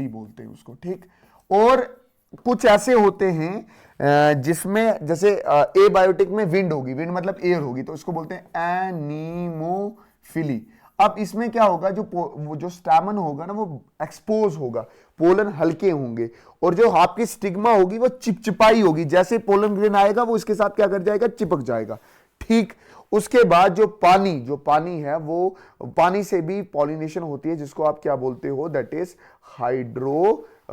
बोलते हैं उसको। ठीक, और कुछ ऐसे होते हैं जिसमें जैसे एबायोटिक में विंड होगी, विंड मतलब एयर होगी, तो इसको बोलते हैं एनीमोफिली। अब इसमें क्या होगा, जो स्टैमन होगा ना वो एक्सपोज होगा, पोलन हल्के होंगे, और जो आपकी स्टिग्मा होगी वो चिपचिपाई होगी। जैसे पोलन ग्रेन आएगा वो इसके साथ क्या कर जाएगा, चिपक जाएगा। ठीक, उसके बाद जो पानी है वो पानी से भी पॉलिनेशन होती है, जिसको आप क्या बोलते हो, दैट इज हाइड्रोफिली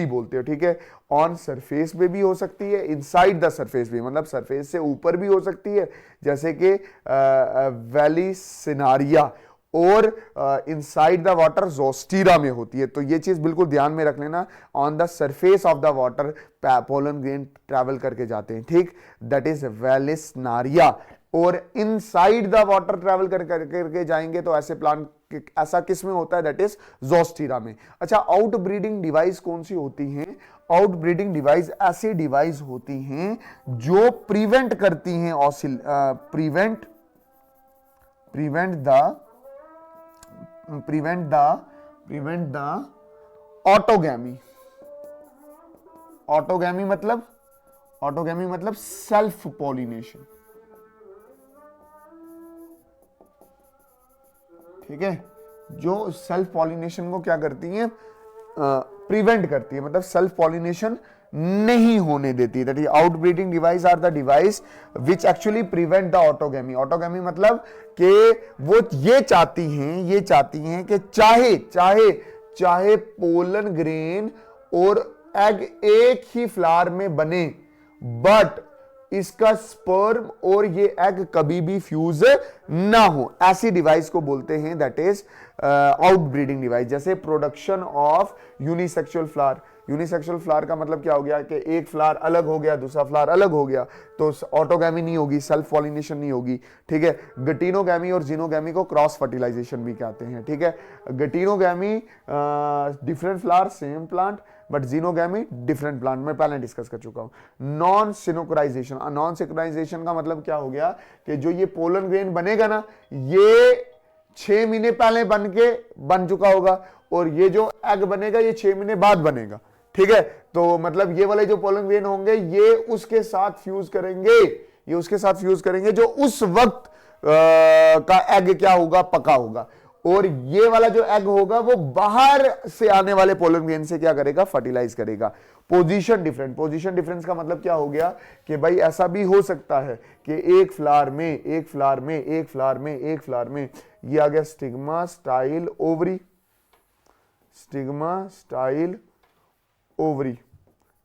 बोलते हो। ठीक है, ऑन सरफेस पे भी हो सकती है, इनसाइड द सरफेस भी, मतलब सरफेस से ऊपर भी हो सकती है, जैसे कि वैलिसिनारिया, और इनसाइड द वाटर जोस्टीरा में होती है। तो ये चीज बिल्कुल ध्यान में रख लेना, on the surface of the water pollen grain travel करके जाते हैं। ठीक, दैट इज वैलिसनारिया। और इनसाइड द वाटर ट्रैवल करके जाएंगे तो ऐसे प्लांट ऐसा किस में होता है, दैट इज जोस्टीरा में। अच्छा, आउट ब्रीडिंग डिवाइस कौन सी होती हैं, आउट ब्रीडिंग डिवाइस ऐसी डिवाइस होती हैं जो प्रिवेंट करती हैं प्रिवेंट द ऑटोगैमी। ऑटोगैमी मतलब सेल्फ पॉलिनेशन। ठीक है, जो सेल्फ पॉलिनेशन को क्या करती है, प्रिवेंट करती है, मतलब सेल्फ पॉलिनेशन नहीं होने देती है। That is outbreeding device are the device which actually prevent the autogamy. Autogamy मतलब कि वो ये चाहती हैं कि चाहे पोलन ग्रेन और एग एक ही फ्लावर में बने, बट इसका स्पर्म और ये एग कभी भी फ्यूज ना हो, ऐसी डिवाइस को बोलते हैं दैट इज आउटब्रीडिंग डिवाइस। जैसे production of unisexual flower. Unisexual flower का मतलब क्या हो गया कि एक फ्लावर अलग हो गया, दूसरा फ्लावर अलग हो गया, तो ऑटोगैमी नहीं होगी, सेल्फ पॉलिनेशन नहीं होगी, ठीक है। गटीनोगैमी और जीनोगैमी को क्रॉस फर्टिलाइजेशन भी कहते हैं, ठीक है। Geitonogamy different flower same plant, but xenogamy different plant, मैं पहले डिस्कस कर चुका हूं। नॉन सिनोक्राइजेशन, नॉन सिनोक्राइजेशन का मतलब क्या हो गया कि जो ये पोलन ग्रेन बनेगा ना, ये 6 महीने पहले बन चुका होगा, और ये जो एग बनेगा ये 6 महीने बाद बनेगा, ठीक है। तो मतलब ये वाले जो पोलन ग्रेन होंगे ये उसके साथ फ्यूज करेंगे, ये उसके साथ फ्यूज करेंगे जो उस वक्त का एग क्या होगा, पका होगा, और ये वाला जो एग होगा वो बाहर से आने वाले पोलन ग्रेन से क्या करेगा, फर्टिलाइज करेगा। पोजीशन डिफरेंट, पोजीशन डिफरेंस का मतलब क्या हो गया कि भाई ऐसा भी हो सकता है कि एक फ्लावर में ये आ गया stigma style ovary, stigma style ovary,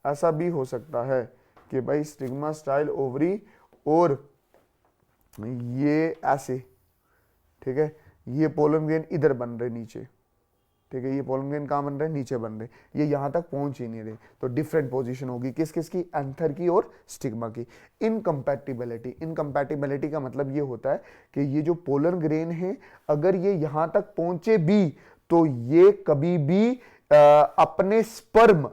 ऐसा भी हो सकता है कि भाई स्टिग्मा स्टाइल ओवरी और ये ऐसे, ठीक है। ये पोलन ग्रेन इधर बन रहे नीचे, ठीक है। ये पोलन ग्रेन कहां बन रहे, नीचे बन रहे, ये यहां तक पहुंच ही नहीं रहे, तो डिफरेंट पोजीशन होगी किस किस की, एंथर की और स्टिग्मा की। इनकम्पैटिबिलिटी, इनकम्पैटिबिलिटी का मतलब ये होता है कि ये जो पोलन ग्रेन है अगर ये यहां तक पहुंचे भी तो ये कभी भी अपने स्पर्म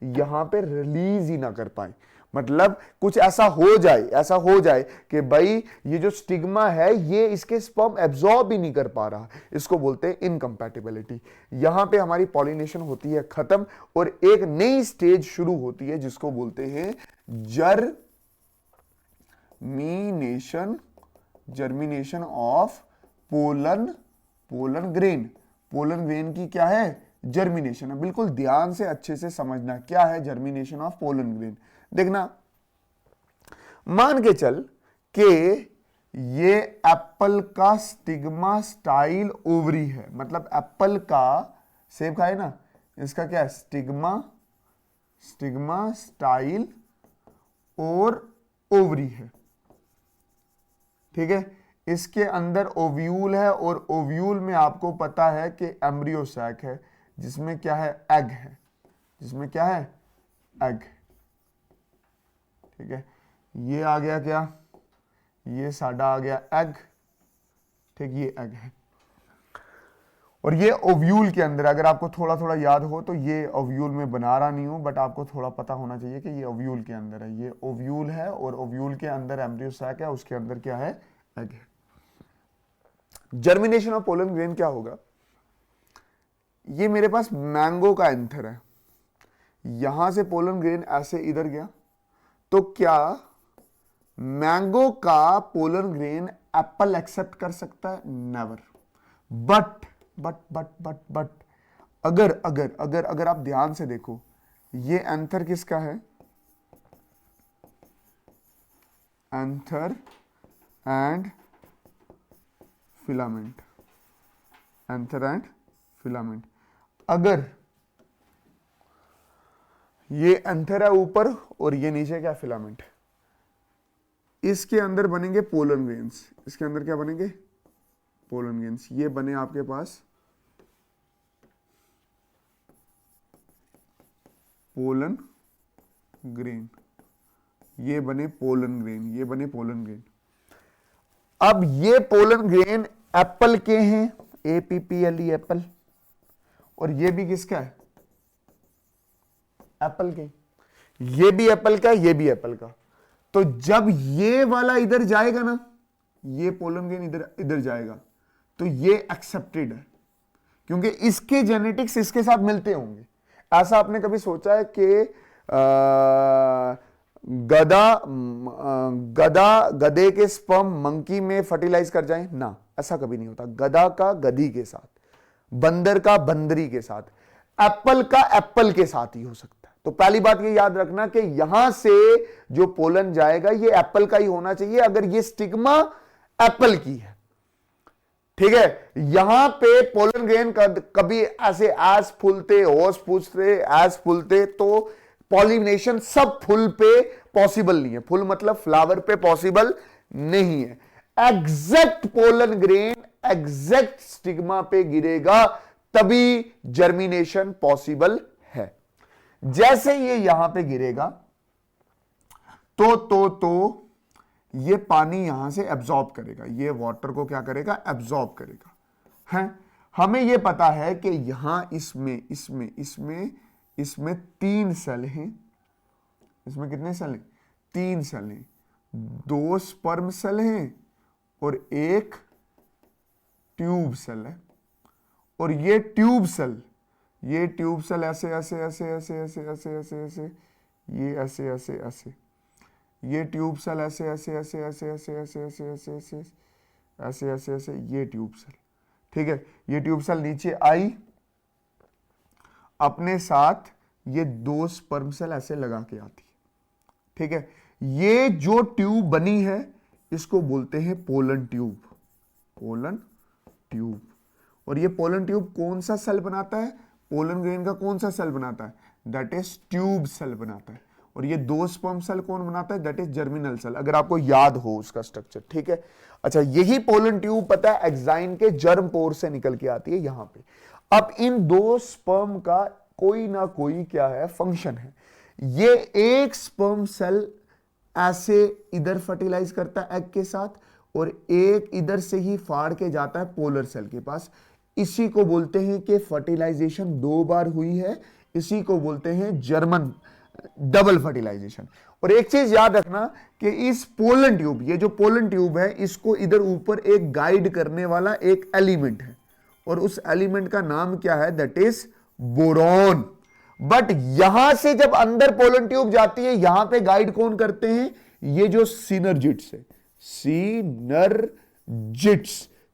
यहां पे रिलीज ही ना कर पाए। मतलब कुछ ऐसा हो जाए कि भाई ये जो स्टिग्मा है ये इसके स्पर्म एब्जॉर्ब ही नहीं कर पा रहा, इसको बोलते हैं इनकम्पैटिबिलिटी। यहां पे हमारी पॉलिनेशन होती है खत्म और एक नई स्टेज शुरू होती है जिसको बोलते हैं germination of pollen grain. Pollen grain की क्या है, जर्मिनेशन है। बिल्कुल ध्यान से अच्छे से समझना क्या है जर्मिनेशन ऑफ पोलन ग्रेन। देखना, मान के चल के ये एप्पल का स्टिग्मा स्टाइल ओवरी है, मतलब एप्पल का, सेब का है ना, इसका क्या है, स्टिग्मा स्टाइल और ओवरी है, ठीक है। इसके अंदर ओव्यूल है और ओव्यूल में आपको पता है कि एम्ब्रियो सैक है जिसमें क्या है, एग है, जिसमें क्या है, एग, ठीक है। ये आ गया क्या, ये साडा आ गया एग, ठीक, ये एग है। और ये ओव्यूल के अंदर, अगर आपको थोड़ा थोड़ा याद हो तो ये ओव्यूल में बना रहा नहीं हूं, बट आपको थोड़ा पता होना चाहिए कि ये ओव्यूल के अंदर है, ये ओव्यूल है और ओव्यूल के अंदर एम्ब्रियो सैक है, उसके अंदर क्या है, एग है। जर्मिनेशन ऑफ पोलन ग्रेन क्या होगा, ये मेरे पास मैंगो का एंथर है, यहां से पोलन ग्रेन ऐसे इधर गया, तो क्या मैंगो का पोलन ग्रेन एप्पल एक्सेप्ट कर सकता है, नेवर। बट अगर आप ध्यान से देखो, ये एंथर किसका है, anther and filament, anther and filament. अगर ये एंथर है ऊपर और ये नीचे क्या, फिलामेंट, इसके अंदर बनेंगे पोलन ग्रेन्स, इसके अंदर क्या बनेंगे, पोलन ग्रेन्स। ये बने आपके पास पोलन ग्रेन, ये बने पोलन ग्रेन, ये बने पोलन ग्रेन। अब ये पोलन ग्रेन एप्पल के हैं, APPLE एप्पल, और ये भी किसका है, एप्पल के, ये भी एप्पल का, ये भी एप्पल का। तो जब ये वाला इधर जाएगा ना, ये पोलन ग्रेन इधर जाएगा, तो ये एक्सेप्टेड है क्योंकि इसके जेनेटिक्स इसके साथ मिलते होंगे। ऐसा आपने कभी सोचा है कि गधे के स्पर्म मंकी में फर्टिलाइज कर जाएं? ना, ऐसा कभी नहीं होता। गधा का गधी के साथ, बंदर का बंदरी के साथ, एप्पल का एप्पल के साथ ही हो सकता है। तो पहली बात ये याद रखना कि यहां से जो पोलन जाएगा ये एप्पल का ही होना चाहिए अगर ये स्टिग्मा एप्पल की है। ठीक है, यहां पे पोलन ग्रेन कभी ऐसे एज फूलते, होश फूलते, एज फूलते, तो पॉलिनेशन सब फुल पे पॉसिबल नहीं है। फुल मतलब फ्लावर पे पॉसिबल नहीं है। Exact pollen grain exact stigma पे गिरेगा तभी जर्मिनेशन पॉसिबल है। जैसे ये यहां पे गिरेगा तो ये पानी यहां से एब्जॉर्ब करेगा, ये वाटर को क्या करेगा, एब्जॉर्ब करेगा। है, हमें ये पता है कि यहां इसमें 3 सेल हैं। इसमें कितने सेल हैं? 3 सेल हैं। 2 स्पर्म सेल हैं और 1 ट्यूब सेल है। और ये ट्यूब सेल ऐसे ऐसे ऐसे ऐसे ऐसे ऐसे ऐसे ऐसे, ये ऐसे ऐसे ऐसे, ये ट्यूब सेल ऐसे ऐसे ऐसे ऐसे ऐसे ऐसे ऐसे ऐसे ऐसे ऐसे ऐसे ऐसे, ये ट्यूब सेल। ठीक है, ये ट्यूब सेल नीचे आई, अपने साथ ये 2 स्पर्म सेल ऐसे लगा के आती है। ठीक है, ये जो ट्यूब बनी है इसको बोलते हैं पोलन ट्यूब। Pollen tube. और ये पोलन ट्यूब कौन सा सेल बनाता है? पोलन ग्रेन का कौन सा सेल बनाता है? दैट इज ट्यूब सेल बनाता है। और ये 2 स्पर्म सेल कौन बनाता है? दैट इज जर्मिनल सेल, अगर आपको याद हो उसका स्ट्रक्चर। ठीक है, अच्छा, यही पोलन ट्यूब पता है एक्साइन के जर्म पोर से निकल के आती है यहां पे। अब इन 2 स्पर्म का कोई ना कोई क्या है, फंक्शन है। ये एक स्पर्म सेल ऐसे इधर फर्टिलाइज करता है एग के साथ, और एक इधर से ही फाड़ के जाता है पोलर सेल के पास। इसी को बोलते हैं कि फर्टिलाइजेशन 2 बार हुई है। इसी को बोलते हैं जर्मन डबल फर्टिलाइजेशन। और एक चीज याद रखना कि इस पोलन ट्यूब, ये जो पोलन ट्यूब है, इसको इधर ऊपर एक गाइड करने वाला एक एलिमेंट है, और उस एलिमेंट का नाम क्या है? That is boron. बट यहां से जब अंदर पोलन ट्यूब जाती है, यहां पे गाइड कौन करते हैं? ये जो सिनर्जिट्स है,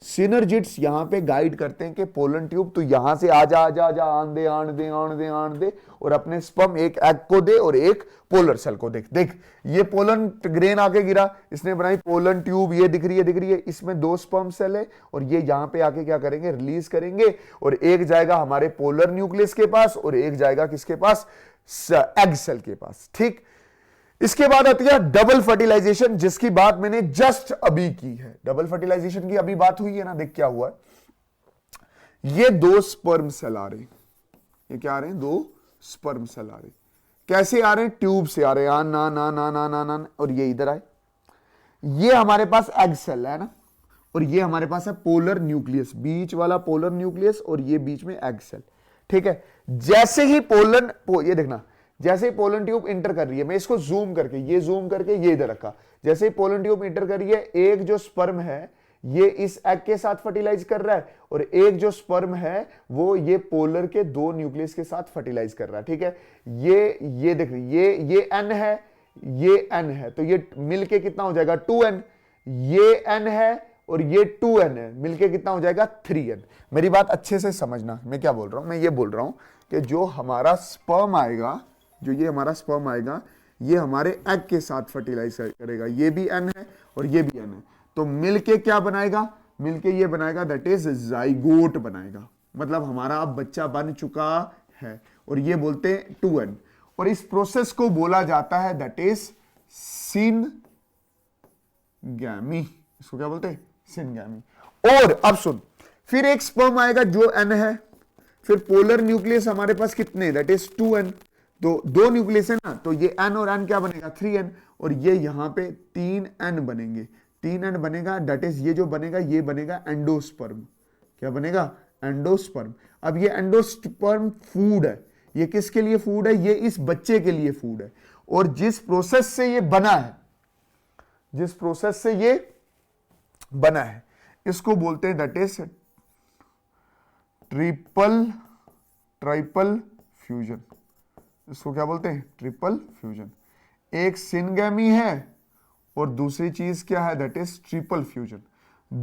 सिनर्जिट्स यहां पे गाइड करते हैं कि पोलन ट्यूब तो यहां से आजा आजा आजा, आन दे आन दे आन दे आन दे, और अपने स्पर्म एक एग को दे और एक पोलर सेल को देख। देख, ये पोलन ग्रेन आके गिरा, इसने बनाई पोलन ट्यूब, ये दिख रही है, इसमें 2 स्पर्म सेल है, और ये यहां पे आके क्या करेंगे? रिलीज करेंगे, और एक जाएगा हमारे पोलर न्यूक्लियस के पास और एक जाएगा किसके पास? एग सेल के पास। ठीक, इसके बाद आती है डबल फर्टिलाइजेशन, जिसकी बात मैंने जस्ट अभी की है। डबल फर्टिलाइजेशन की अभी बात हुई है ना। देख क्या हुआ है, ये 2 स्पर्म सेल आ रहे हैं। ये क्या आ रहे हैं? 2 स्पर्म सेल आ रहे हैं। कैसे आ रहे हैं? ट्यूब से आ रहे हैं, ना ना ना ना ना ना, और ये इधर आए। ये हमारे पास एग सेल है ना, और ये हमारे पास है पोलर न्यूक्लियस, बीच वाला पोलर न्यूक्लियस, और ये बीच में एग सेल। ठीक है, जैसे ही ये देखना, जैसे ही पोलन ट्यूब इंटर कर रही है, मैं इसको जूम करके, ये जूम करके ये इधर रखा, जैसे ही पोलन ट्यूब इंटर कर रही है, एक जो स्पर्म है ये इस एग के साथ फर्टिलाइज कर रहा है, और एक जो स्पर्म है वो ये पोलर के 2 न्यूक्लियस के साथ फर्टिलाइज कर रहा है। ठीक है, ये देख, ये n है, ये n है, तो ये मिलके कितना हो जाएगा? 2n। ये n है और ये 2n है, मिलके कितना हो जाएगा? 3n। मेरी बात अच्छे से समझना, मैं क्या बोल रहा हूं? मैं ये बोल रहा हूं कि जो हमारा स्पर्म आएगा, ये हमारे एग के साथ फर्टिलाइज करेगा। ये भी n है और ये भी n है, तो मिलके क्या बनाएगा? मिलके ये बनाएगा, दैट इज जाइगोट बनाएगा। मतलब हमारा अब बच्चा बन चुका है, और ये बोलते हैं 2n। और इस प्रोसेस को बोला जाता है दैट इज सिनगैमी। इसको क्या बोलते हैं? सिनगैमी। और अब सुन, फिर एक स्पर्म आएगा जो n है, फिर पोलर न्यूक्लियस हमारे पास कितने? That is 2n। तो 2 न्यूक्लियस है ना, तो ये n और n क्या बनेगा? 3n। और ये यहां पे 3n बनेंगे, 3n बनेगा, दैट इज ये जो बनेगा ये बनेगा एंडोस्पर्म। क्या बनेगा? एंडोस्पर्म। अब ये एंडोस्पर्म फूड है, ये किसके लिए फूड है? ये इस बच्चे के लिए फूड है। और जिस प्रोसेस से ये बना है, इसको बोलते हैं दैट इज ट्रिपल फ्यूजन। इसको क्या बोलते हैं? Triple fusion. एक सिनगैमी है और दूसरी चीज क्या है? That is triple fusion.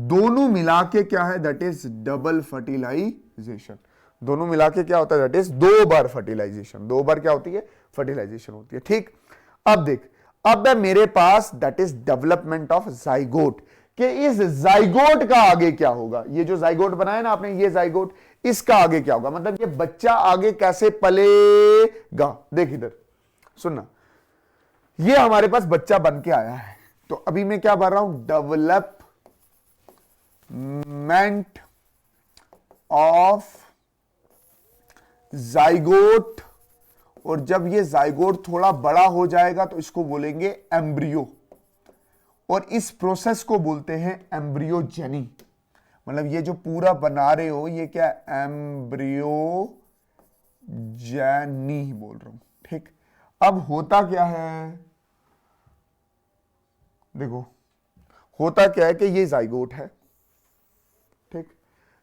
दोनों मिला के क्या है? That is double fertilisation. दोनों मिला के क्या होता है? दैट इज 2 बार फर्टिलाइजेशन। 2 बार क्या होती है? फर्टिलाइजेशन होती है। ठीक, अब देख, अब है मेरे पास that is development of zygote. कि इस जाइगोट का आगे क्या होगा। ये जो जाइगोट बनाया ना आपने, ये जाइगोट, इसका आगे क्या होगा, मतलब ये बच्चा आगे कैसे पलेगा। देख इधर सुनना, ये हमारे पास बच्चा बन के आया है, तो अभी मैं क्या पढ़ रहा हूं, डेवलपमेंट ऑफ जाइगोट। और जब ये जाइगोट थोड़ा बड़ा हो जाएगा तो इसको बोलेंगे एम्ब्रियो, और इस प्रोसेस को बोलते हैं एम्ब्रियोजेनी। मतलब ये जो पूरा बना रहे हो ये क्या, एम्ब्रियोजेनी बोल रहा हूं, ठीक। अब होता क्या है, देखो होता क्या है कि ये जाइगोट है, ठीक।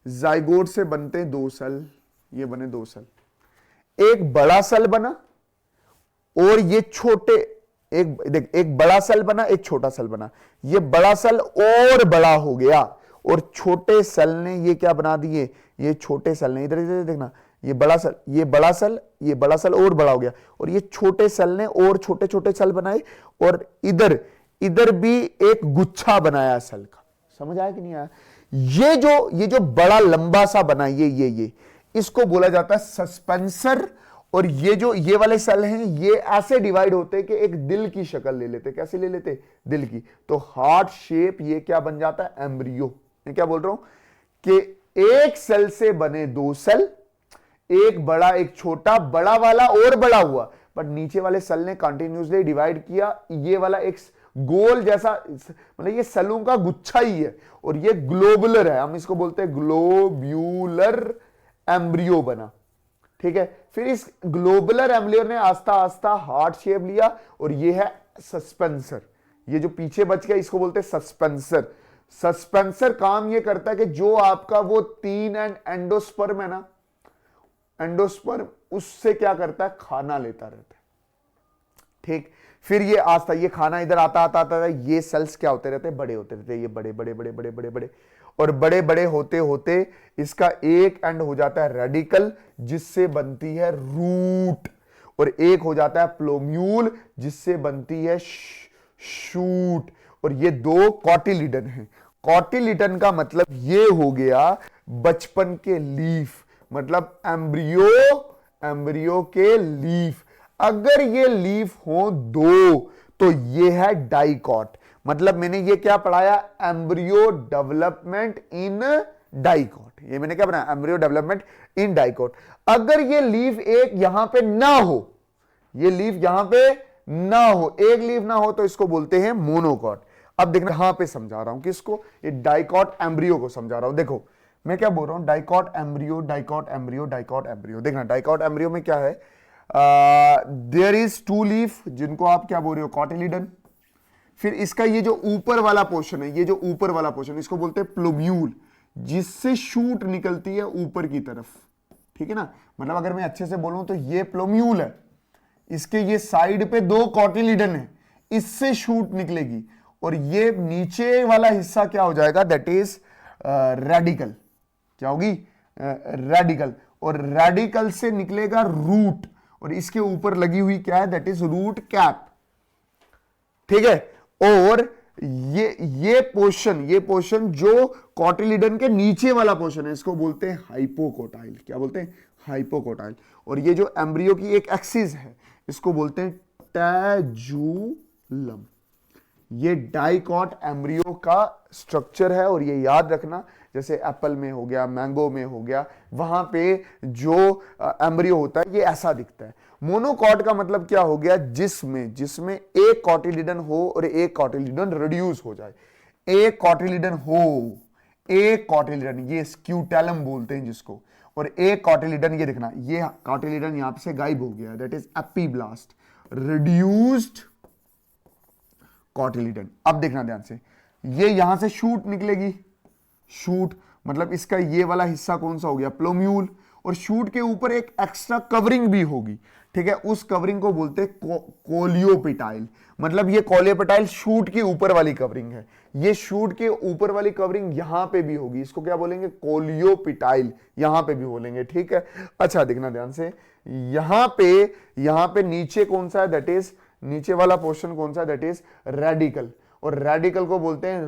जाइगोट से बनते हैं दो सेल, ये बने दो सेल, एक बड़ा सेल बना और ये छोटे, एक बड़ा सेल बना, एक छोटा सेल बना। ये बड़ा सेल और बड़ा हो गया और छोटे सेल ने ये क्या बना दिए, ये छोटे सेल ने, इधर इधर देखना, ये बड़ा सेल, ये बड़ा सेल, ये बड़ा सेल और बड़ा हो गया, और ये छोटे सेल ने और छोटे छोटे सेल बनाए, और इधर इधर भी एक गुच्छा बनाया सेल का। समझ आया कि नहीं आया। ये जो बड़ा लंबा सा बना, ये इसको बोला जाता है सस्पेंसर। और ये जो ये वाले सेल हैं ये ऐसे डिवाइड होते हैं कि एक दिल की शक्ल ले लेते। कैसे ले लेते, दिल की। तो हार्ट शेप ये क्या बन जाता है, एम्ब्रियो। मैं क्या बोल रहा हूं कि एक सेल से बने दो सेल, एक बड़ा एक छोटा, बड़ा वाला और बड़ा हुआ, बट नीचे वाले सेल ने कंटिन्यूसली डिवाइड किया। ये वाला एक गोल जैसा, मतलब ये सेलों का गुच्छा ही है, और ये ग्लोबुलर है, हम इसको बोलते हैं ग्लोब्यूलर एम्ब्रियो बना, ठीक है। फिर इस ग्लोबुलर एम्ब्रियो ने आस्ता आस्ता हार्ट शेप लिया, और ये है सस्पेंसर। ये जो पीछे बच गया इसको बोलते हैं सस्पेंसर। सस्पेंसर काम ये करता है कि जो आपका वो 3 एंडोस्पर्म है ना, एंडोस्पर्म उससे क्या करता है, खाना लेता रहता है, ठीक। फिर ये आस्ता, ये खाना इधर आता आता आता, ये सेल्स क्या होते रहते हैं, बड़े होते रहते हैं, ये बड़े बड़े बड़े बड़े बड़े बड़े, और बड़े बड़े होते होते इसका एक एंड हो जाता है रेडिकल, जिससे बनती है रूट, और एक हो जाता है प्लोम्यूल, जिससे बनती है शूट, और ये दो कॉटिलिडन है। कॉटिलिडन का मतलब ये हो गया बचपन के लीफ, मतलब एम्ब्रियो के लीफ। अगर ये लीफ हो दो तो ये है डाइकॉट। मतलब मैंने ये क्या पढ़ाया, एम्ब्रियो डेवलपमेंट इन डाइकॉट। ये मैंने क्या बनाया, एम्ब्रियो डेवलपमेंट इन डाइकॉट। अगर ये लीफ एक यहां पे ना हो, ये लीफ यहां पे ना हो, एक लीफ ना हो, तो इसको बोलते हैं मोनोकॉट। अब देखना, यहां पे समझा रहा हूं किसको, ये डाइकॉट एम्ब्रियो को समझा रहा हूं। देखो मैं क्या बोल रहा हूं, dicot embryo, dicot embryo, dicot embryo. देखना डाइकॉट एम्ब्रियो में क्या है, देयर इज 2 लीफ, जिनको आप क्या बोल रहे हो, कॉटिलिडन। फिर इसका ये जो ऊपर वाला पोर्शन है, ये जो ऊपर वाला पोर्शन, इसको बोलते हैं प्लोम्यूल, जिससे शूट निकलती है ऊपर की तरफ, ठीक है ना। मतलब अगर मैं अच्छे से बोलूं तो ये प्लोम्यूल है, इसके ये साइड पे 2 कॉटिलिडन है, इससे शूट निकलेगी, और ये नीचे वाला हिस्सा क्या हो जाएगा, दैट इज रेडिकल। क्या होगी, रेडिकल, और रेडिकल से निकलेगा रूट, और इसके ऊपर लगी हुई क्या है, दैट इज रूट कैप, ठीक है। और ये पोर्शन जो कॉटिलिडन के नीचे वाला पोर्शन है, इसको बोलते हैं हाइपोकोटाइल। क्या बोलते हैं, हाइपोकोटाइल। और ये जो एम्ब्रियो की एक एक्सिस है, इसको बोलते हैं टैजुलम। ये डाइकॉट एम्ब्रियो का स्ट्रक्चर है, और ये याद रखना, जैसे एप्पल में हो गया, मैंगो में हो गया, वहां पे जो एम्ब्रियो होता है ये ऐसा दिखता है। मोनोकॉट का मतलब क्या हो गया, जिसमें एक कॉटिलिडन हो और एक कॉटिलिडन रिड्यूस हो जाए। एक कॉटिलिडन हो, एक कॉटिलिडन, ये स्क्यूटेलम बोलते हैं जिसको, और एक कॉटिलिडन, ये देखना, ये कॉटिलिडन यहां से गायब हो गया, that is epiblast, reduced cotyledon. अब देखना ध्यान से, ये यहां से शूट निकलेगी, शूट मतलब इसका ये वाला हिस्सा कौन सा हो गया, प्लोम्यूल, और शूट के ऊपर एक एक्स्ट्रा कवरिंग भी होगी, ठीक है। उस कवरिंग को बोलते हैं कोलियोपेटाइल। मतलब ये कोलियोपेटाइल शूट की ऊपर वाली कवरिंग है, ये शूट के ऊपर वाली कवरिंग यहां पे भी होगी, इसको क्या बोलेंगे, कोलियोपेटाइल, यहां पे भी बोलेंगे, ठीक है। अच्छा देखना ध्यान से, यहां पे नीचे कौन सा है, दैट इज नीचे वाला पोर्शन कौन सा, दैट इज रेडिकल, और रेडिकल को बोलते हैं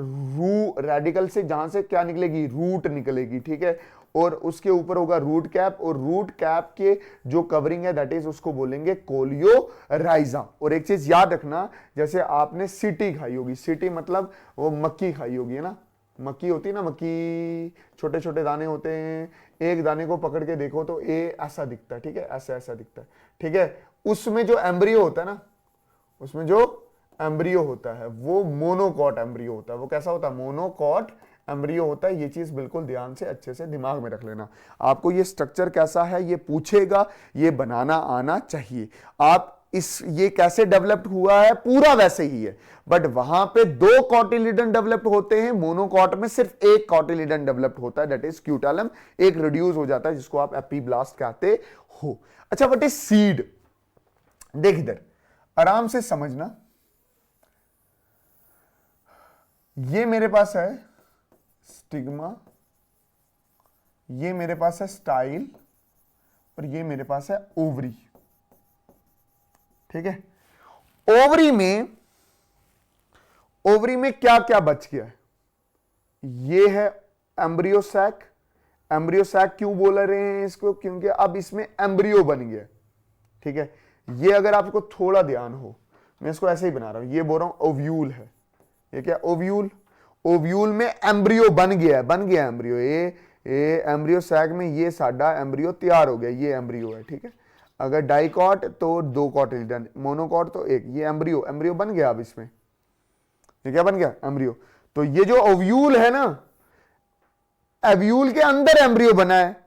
रेडिकल से जहां से क्या निकलेगी, रूट निकलेगी, ठीक है। और उसके ऊपर होगा रूट कैप, और रूट कैप के जो कवरिंग है दैट इज उसको बोलेंगे कोलियोराइजा। और एक चीज याद रखना, जैसे आपने सिटी खाई होगी, सिटी मतलब वो मक्की खाई होगी, है ना, मक्की होती है ना, मक्की छोटे छोटे दाने होते हैं, एक दाने को पकड़ के देखो तो ये ऐसा दिखता है, ठीक है, ऐसा ऐसा दिखता है, ठीक है। उसमें जो एम्ब्रियो होता है ना, उसमें जो एम्ब्रियो होता है वो मोनोकॉट एम्ब्रियो होता है। वो कैसा होता है, मोनोकॉट एम्ब्रियो होता है। ये चीज बिल्कुल ध्यान से अच्छे से दिमाग में रख लेना। आपको ये स्ट्रक्चर कैसा है ये पूछेगा, ये बनाना आना चाहिए। आप ये कैसे डेवलप्ड हुआ है, पूरा वैसे ही है, बट वहां पे 2 कॉटिलिडन डेवलप्ड होते हैं, मोनोकॉट में सिर्फ 1 कॉटिलिडन डेवलप्ड होता है, दैट इज स्क्यूटालम, एक रिड्यूस हो जाता है जिसको आप एपीब्लास्ट कहते हो। अच्छा, व्हाट इज सीड? देख इधर आराम से समझना, ये मेरे पास है स्टिग्मा, ये मेरे पास है स्टाइल, और ये मेरे पास है ओवरी, ठीक है। ओवरी में क्या क्या बच गया है? ये है एम्ब्रियो सैक। एम्ब्रियो सैक क्यों बोल रहे हैं इसको, क्योंकि अब इसमें एम्ब्रियो बन गया, ठीक है। ये अगर आपको थोड़ा ध्यान हो, मैं इसको ऐसे ही बना रहा हूं, ये बोल रहा हूं ओव्यूल है, ये क्या ओव्यूल, ओव्यूल में एम्ब्रियो बन गया एम्ब्रियो, ये एम्ब्रियो सैक में ये साडा एम्ब्रियो तैयार हो गया, ये एम्ब्रियो है, ठीक है। अगर डाइकॉट तो 2 कॉटिलिडन, मोनोकॉट तो 1, ये एम्ब्रियो बन गया। अब इसमें ये क्या बन गया, एम्ब्रियो। तो ये जो ओव्यूल है ना, एव्यूल के अंदर एम्ब्रियो बना है,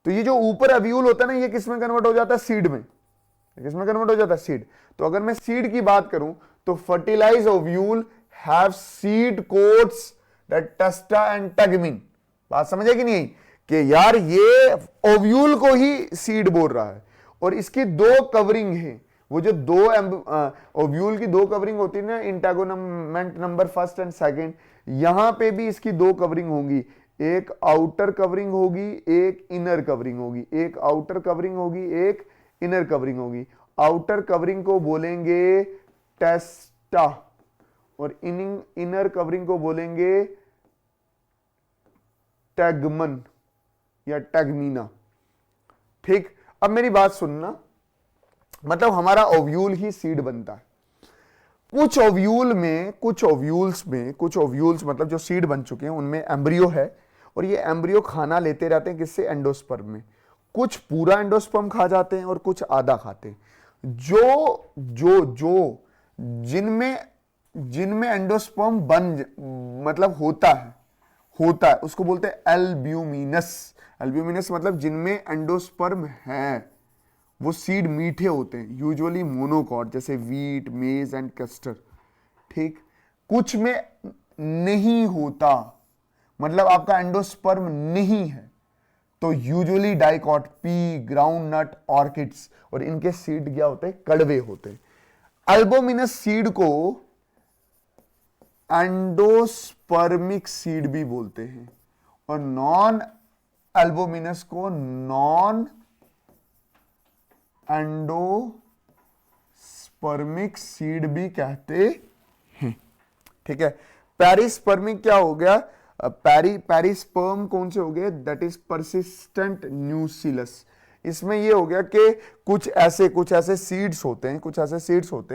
तो ये जो ऊपर एव्यूल होता है ना, ये किस में कन्वर्ट हो जाता है, सीड में। किसमें कन्वर्ट हो जाता है, सीड। तो अगर मैं सीड की बात करूं तो fertilize ovule have seed coats that testa and tegmen. बात समझ कि नहीं, कि यार ये ओव्यूल को ही सीड बोल रहा है, और इसकी 2 कवरिंग है। वो जो 2 ओव्यूल की 2 कवरिंग होती है ना, इंटेगोनमेंट नंबर 1 एंड 2, यहां पे भी इसकी 2 कवरिंग होगी, एक आउटर कवरिंग होगी, एक इनर कवरिंग होगी, एक आउटर कवरिंग होगी, एक इनर कवरिंग होगी। आउटर कवरिंग को बोलेंगे टेस्टा, और इनर कवरिंग को बोलेंगे टैगमन या टैगमीना, ठीक। अब मेरी बात सुनना, मतलब हमारा ओव्यूल ही सीड बनता है। कुछ ओव्यूल्स मतलब जो सीड बन चुके हैं उनमें एम्ब्रियो है, और ये एम्ब्रियो खाना लेते रहते हैं किससे, एंडोस्पर्म में। कुछ पूरा एंडोस्पर्म खा जाते हैं और कुछ आधा खाते हैं। जिनमें एंडोस्पर्म मतलब होता है उसको बोलते हैं एल्ब्यूमिनस मतलब जिनमें एंडोस्पर्म है वो सीड मीठे होते हैं, यूजुअली मोनोकॉट, जैसे वीट, मेज एंड कस्टर्ड, ठीक। कुछ में नहीं होता, मतलब आपका एंडोस्पर्म नहीं है, तो usually dicot, pea, ground nut, orchids, और इनके सीड क्या होते हैं, कड़वे होते हैं। अल्बोमिनस सीड को एंडोस्पर्मिक सीड भी बोलते हैं, और नॉन अल्बोमिनस को नॉन एंडोस्पर्मिक सीड भी कहते हैं, ठीक है। पेरिस्पर्मिक क्या हो गया, पेरिस्पर्म कौन से हो गए, दैट इज परसिस्टेंट न्यूसिलस। इसमें ये हो गया कि कुछ ऐसे सीड्स होते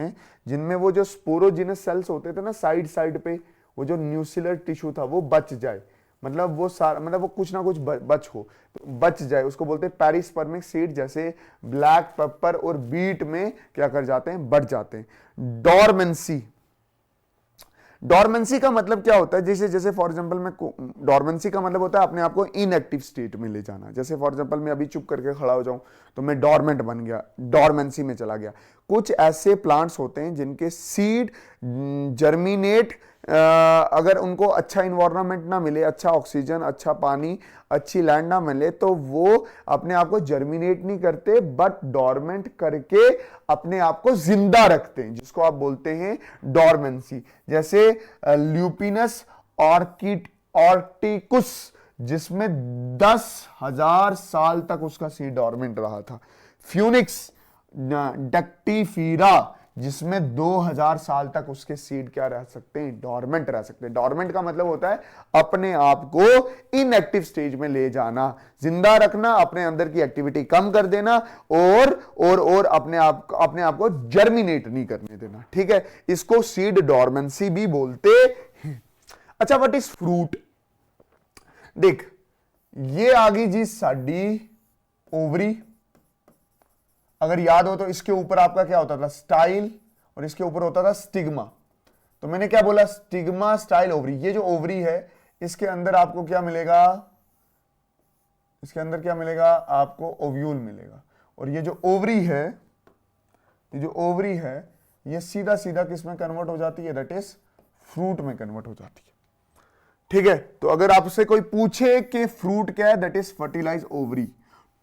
हैं जिनमें वो जो स्पोरोजिनस सेल्स होते थे ना साइड पे, वो जो न्यूसिलर टिश्यू था वो बच जाए, मतलब वो सारा, मतलब वो कुछ ना कुछ बच जाए, उसको बोलते हैं पेरिस्पर्मिक सीड। जैसे ब्लैक पेपर और बीट में क्या कर जाते हैं, बढ़ जाते हैं। डॉर्मेंसी का मतलब क्या होता है, जैसे फॉर एग्जांपल में डॉर्मेंसी का मतलब होता है अपने आप को इनएक्टिव स्टेट में ले जाना। जैसे फॉर एग्जांपल मैं अभी चुप करके खड़ा हो जाऊं तो मैं डॉर्मेंट बन गया, डॉर्मेंसी में चला गया। कुछ ऐसे प्लांट्स होते हैं जिनके सीड जर्मिनेट, अगर उनको अच्छा इन्वायरमेंट ना मिले, अच्छा ऑक्सीजन, अच्छा पानी, अच्छी लैंड ना मिले, तो वो अपने आप को जर्मिनेट नहीं करते, बट डॉर्मेंट करके अपने आप को जिंदा रखते हैं, जिसको आप बोलते हैं डॉर्मेंसी। जैसे ल्यूपिनस ऑर्टिकुस, जिसमें 10,000 साल तक उसका सीड डॉर्मेंट रहा था। फ्यूनिक्स डक्टिफीरा, जिसमें 2000 साल तक उसके सीड क्या रह सकते हैं, डॉर्मेंट रह सकते हैं। डॉर्मेंट का मतलब होता है अपने आप को इनएक्टिव स्टेज में ले जाना, जिंदा रखना, अपने अंदर की एक्टिविटी कम कर देना और अपने आप को जर्मिनेट नहीं करने देना, ठीक है। इसको सीड डॉर्मेंसी भी बोलते हैं। अच्छा, व्हाट इज फ्रूट? देख, ये आ गई जी साडी ओवरी। अगर याद हो तो इसके ऊपर आपका क्या होता था, स्टाइल, और इसके ऊपर होता था स्टिग्मा। तो मैंने क्या बोला, स्टिग्मा, स्टाइल, ओवरी। ये जो ओवरी है इसके अंदर आपको क्या मिलेगा, इसके अंदर क्या मिलेगा आपको, ओव्यूल मिलेगा। और ये जो ओवरी है, ये जो ओवरी है ये सीधा सीधा किस में कन्वर्ट हो जाती है, दैट इज फ्रूट में कन्वर्ट हो जाती है, ठीक है। तो अगर आपसे कोई पूछे कि फ्रूट क्या है, that is fertilise ovary.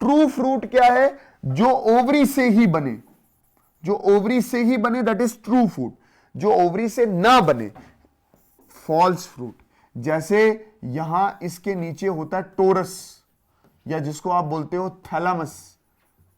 True fruit क्या है, जो ओवरी से ही बने, जो ओवरी से ही बने, दैट इज ट्रू फ्रूट। जो ओवरी से ना बने, फॉल्स फ्रूट। जैसे यहां इसके नीचे होता है टोरस, या जिसको आप बोलते हो थैलामस,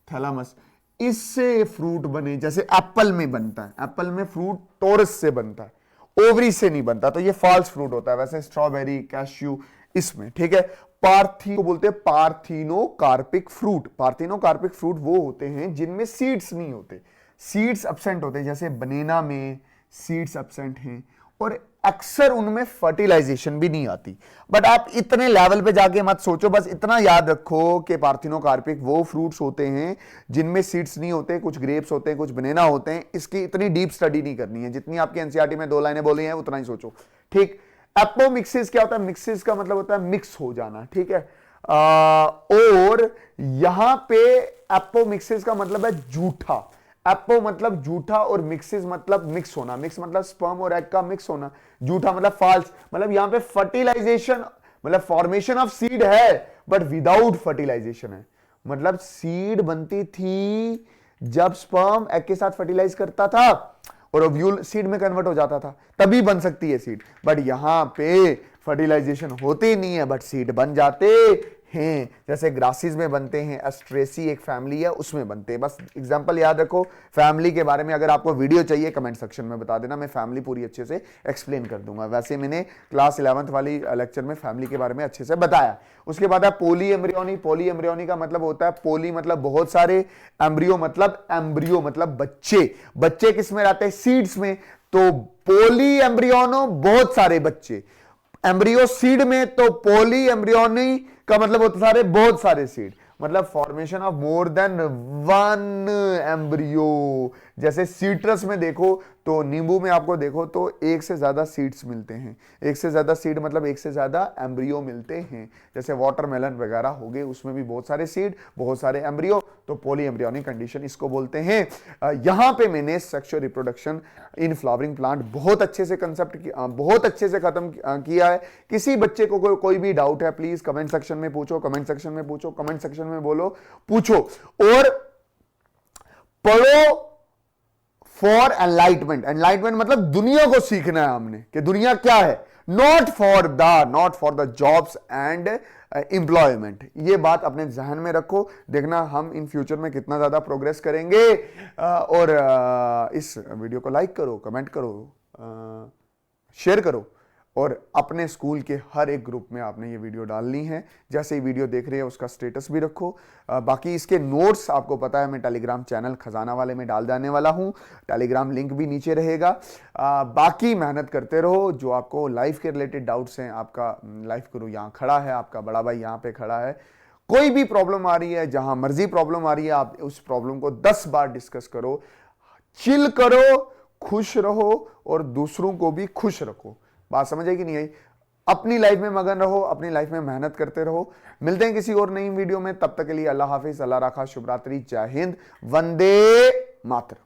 थैलामस, इससे फ्रूट बने, जैसे एप्पल में बनता है, एप्पल में फ्रूट टोरस से बनता है, ओवरी से नहीं बनता, तो ये फॉल्स फ्रूट होता है। वैसे स्ट्रॉबेरी, कैश्यू इसमें, ठीक है। पार्थी को बोलते हैं पार्थिनोकार्पिक फ्रूट। पार्थिनोकार्पिक फ्रूट वो होते हैं जिनमें सीड्स नहीं होते, सीड्स एब्सेंट होते हैं, जैसे बनाना में सीड्स एब्सेंट हैं, और अक्सर उनमें फर्टिलाइजेशन भी नहीं आती। बट आप इतने लेवल पे जाके मत सोचो, बस इतना याद रखो कि पार्थिनोकार्पिक वो फ्रूट्स होते हैं जिनमें सीड्स नहीं होते, कुछ ग्रेप्स होते हैं, कुछ बनाना होते हैं। इसकी इतनी डीप स्टडी नहीं करनी है, जितनी आपकी एनसीईआरटी में 2 लाइनें बोली हैं उतना ही सोचो, ठीक। एपोमिक्सिस क्या होता है, मिक्सिस का मतलब होता है मिक्स हो जाना, ठीक है। और यहां पे एपोमिक्सिस का मतलब है झूठा। एपो मतलब झूठा और मिक्सिस मतलब मिक्स होना, मिक्स मतलब स्पर्म और एग का मिक्स होना, झूठा मतलब फॉल्स। मतलब यहां पे फर्टिलाइजेशन मतलब फॉर्मेशन ऑफ सीड है बट विदाउट फर्टिलाइजेशन है। मतलब सीड बनती थी जब स्पर्म एग के साथ फर्टिलाइज करता था और ओव्यूल सीड में कन्वर्ट हो जाता था, तभी बन सकती है सीड। बट यहां पे फर्टिलाइजेशन होती नहीं है बट सीड बन जाते हैं, जैसे ग्रासेस में बनते हैं, एस्ट्रेसी एक फैमिली है उसमें बनते हैं। बस एग्जांपल याद रखो। फैमिली के बारे में अगर आपको वीडियो चाहिए कमेंट सेक्शन में बता देना, मैं फैमिली पूरी अच्छे से एक्सप्लेन कर दूंगा। वैसे मैंने क्लास 11th वाली लेक्चर में फैमिली के बारे में अच्छे से बताया। उसके बाद है पोली एम्ब्रियोनी। पोली एम्ब्रियोनी का मतलब होता है, पोली मतलब बहुत सारे, एम्ब्रियो मतलब बच्चे। बच्चे किस में रहते हैं, सीड्स में। तो पोली एम्ब्रियोनो बहुत सारे बच्चे, एम्ब्रियो सीड में, तो पोली एम्ब्रियोनी का मतलब होता सारे, बहुत सारे सीड, मतलब formation of more than 1 embryo. जैसे सीट्रस में देखो तो, नींबू में आपको देखो तो एक से ज्यादा सीड्स मिलते हैं, एक से ज्यादा सीड मतलब एक से ज्यादा एम्ब्रियो मिलते हैं। जैसे वाटरमेलन वगैरह हो गए, उसमें भी बहुत सारे सीड, बहुत सारे एम्ब्रियो, तो पॉली एम्ब्रियोनिक कंडीशन इसको बोलते हैं। यहां पे मैंने sexual reproduction in flowering plant बहुत अच्छे से कंसेप्ट बहुत अच्छे से खत्म किया है। किसी बच्चे को कोई भी डाउट है प्लीज कमेंट सेक्शन में पूछो, कमेंट सेक्शन में पूछो, कमेंट सेक्शन में बोलो, पूछो और पढ़ो फॉर एनलाइटमेंट। एनलाइटमेंट मतलब दुनिया को सीखना है हमने कि दुनिया क्या है, not for the jobs and employment. ये बात अपने जहन में रखो, देखना हम इन फ्यूचर में कितना ज्यादा प्रोग्रेस करेंगे। और इस वीडियो को लाइक करो, कमेंट करो, शेयर करो, और अपने स्कूल के हर एक ग्रुप में आपने ये वीडियो डालनी है। जैसे ही वीडियो देख रहे हैं उसका स्टेटस भी रखो। बाकी इसके नोट्स आपको पता है मैं टेलीग्राम चैनल खजाना वाले में डाल देने वाला हूं, टेलीग्राम लिंक भी नीचे रहेगा। बाकी मेहनत करते रहो। जो आपको लाइफ के रिलेटेड डाउट्स हैं, आपका लाइफ गुरु यहाँ खड़ा है, आपका बड़ा भाई यहाँ पे खड़ा है। कोई भी प्रॉब्लम आ रही है, जहां मर्जी प्रॉब्लम आ रही है, आप उस प्रॉब्लम को 10 बार डिस्कस करो, चिल करो, खुश रहो और दूसरों को भी खुश रखो। बात समझ आई कि नहीं आई? अपनी लाइफ में मगन रहो, अपनी लाइफ में मेहनत करते रहो। मिलते हैं किसी और नई वीडियो में, तब तक के लिए अल्लाह हाफिज, अल्लाह रखा, शुभ रात्रि, जय हिंद, वंदे मातरम।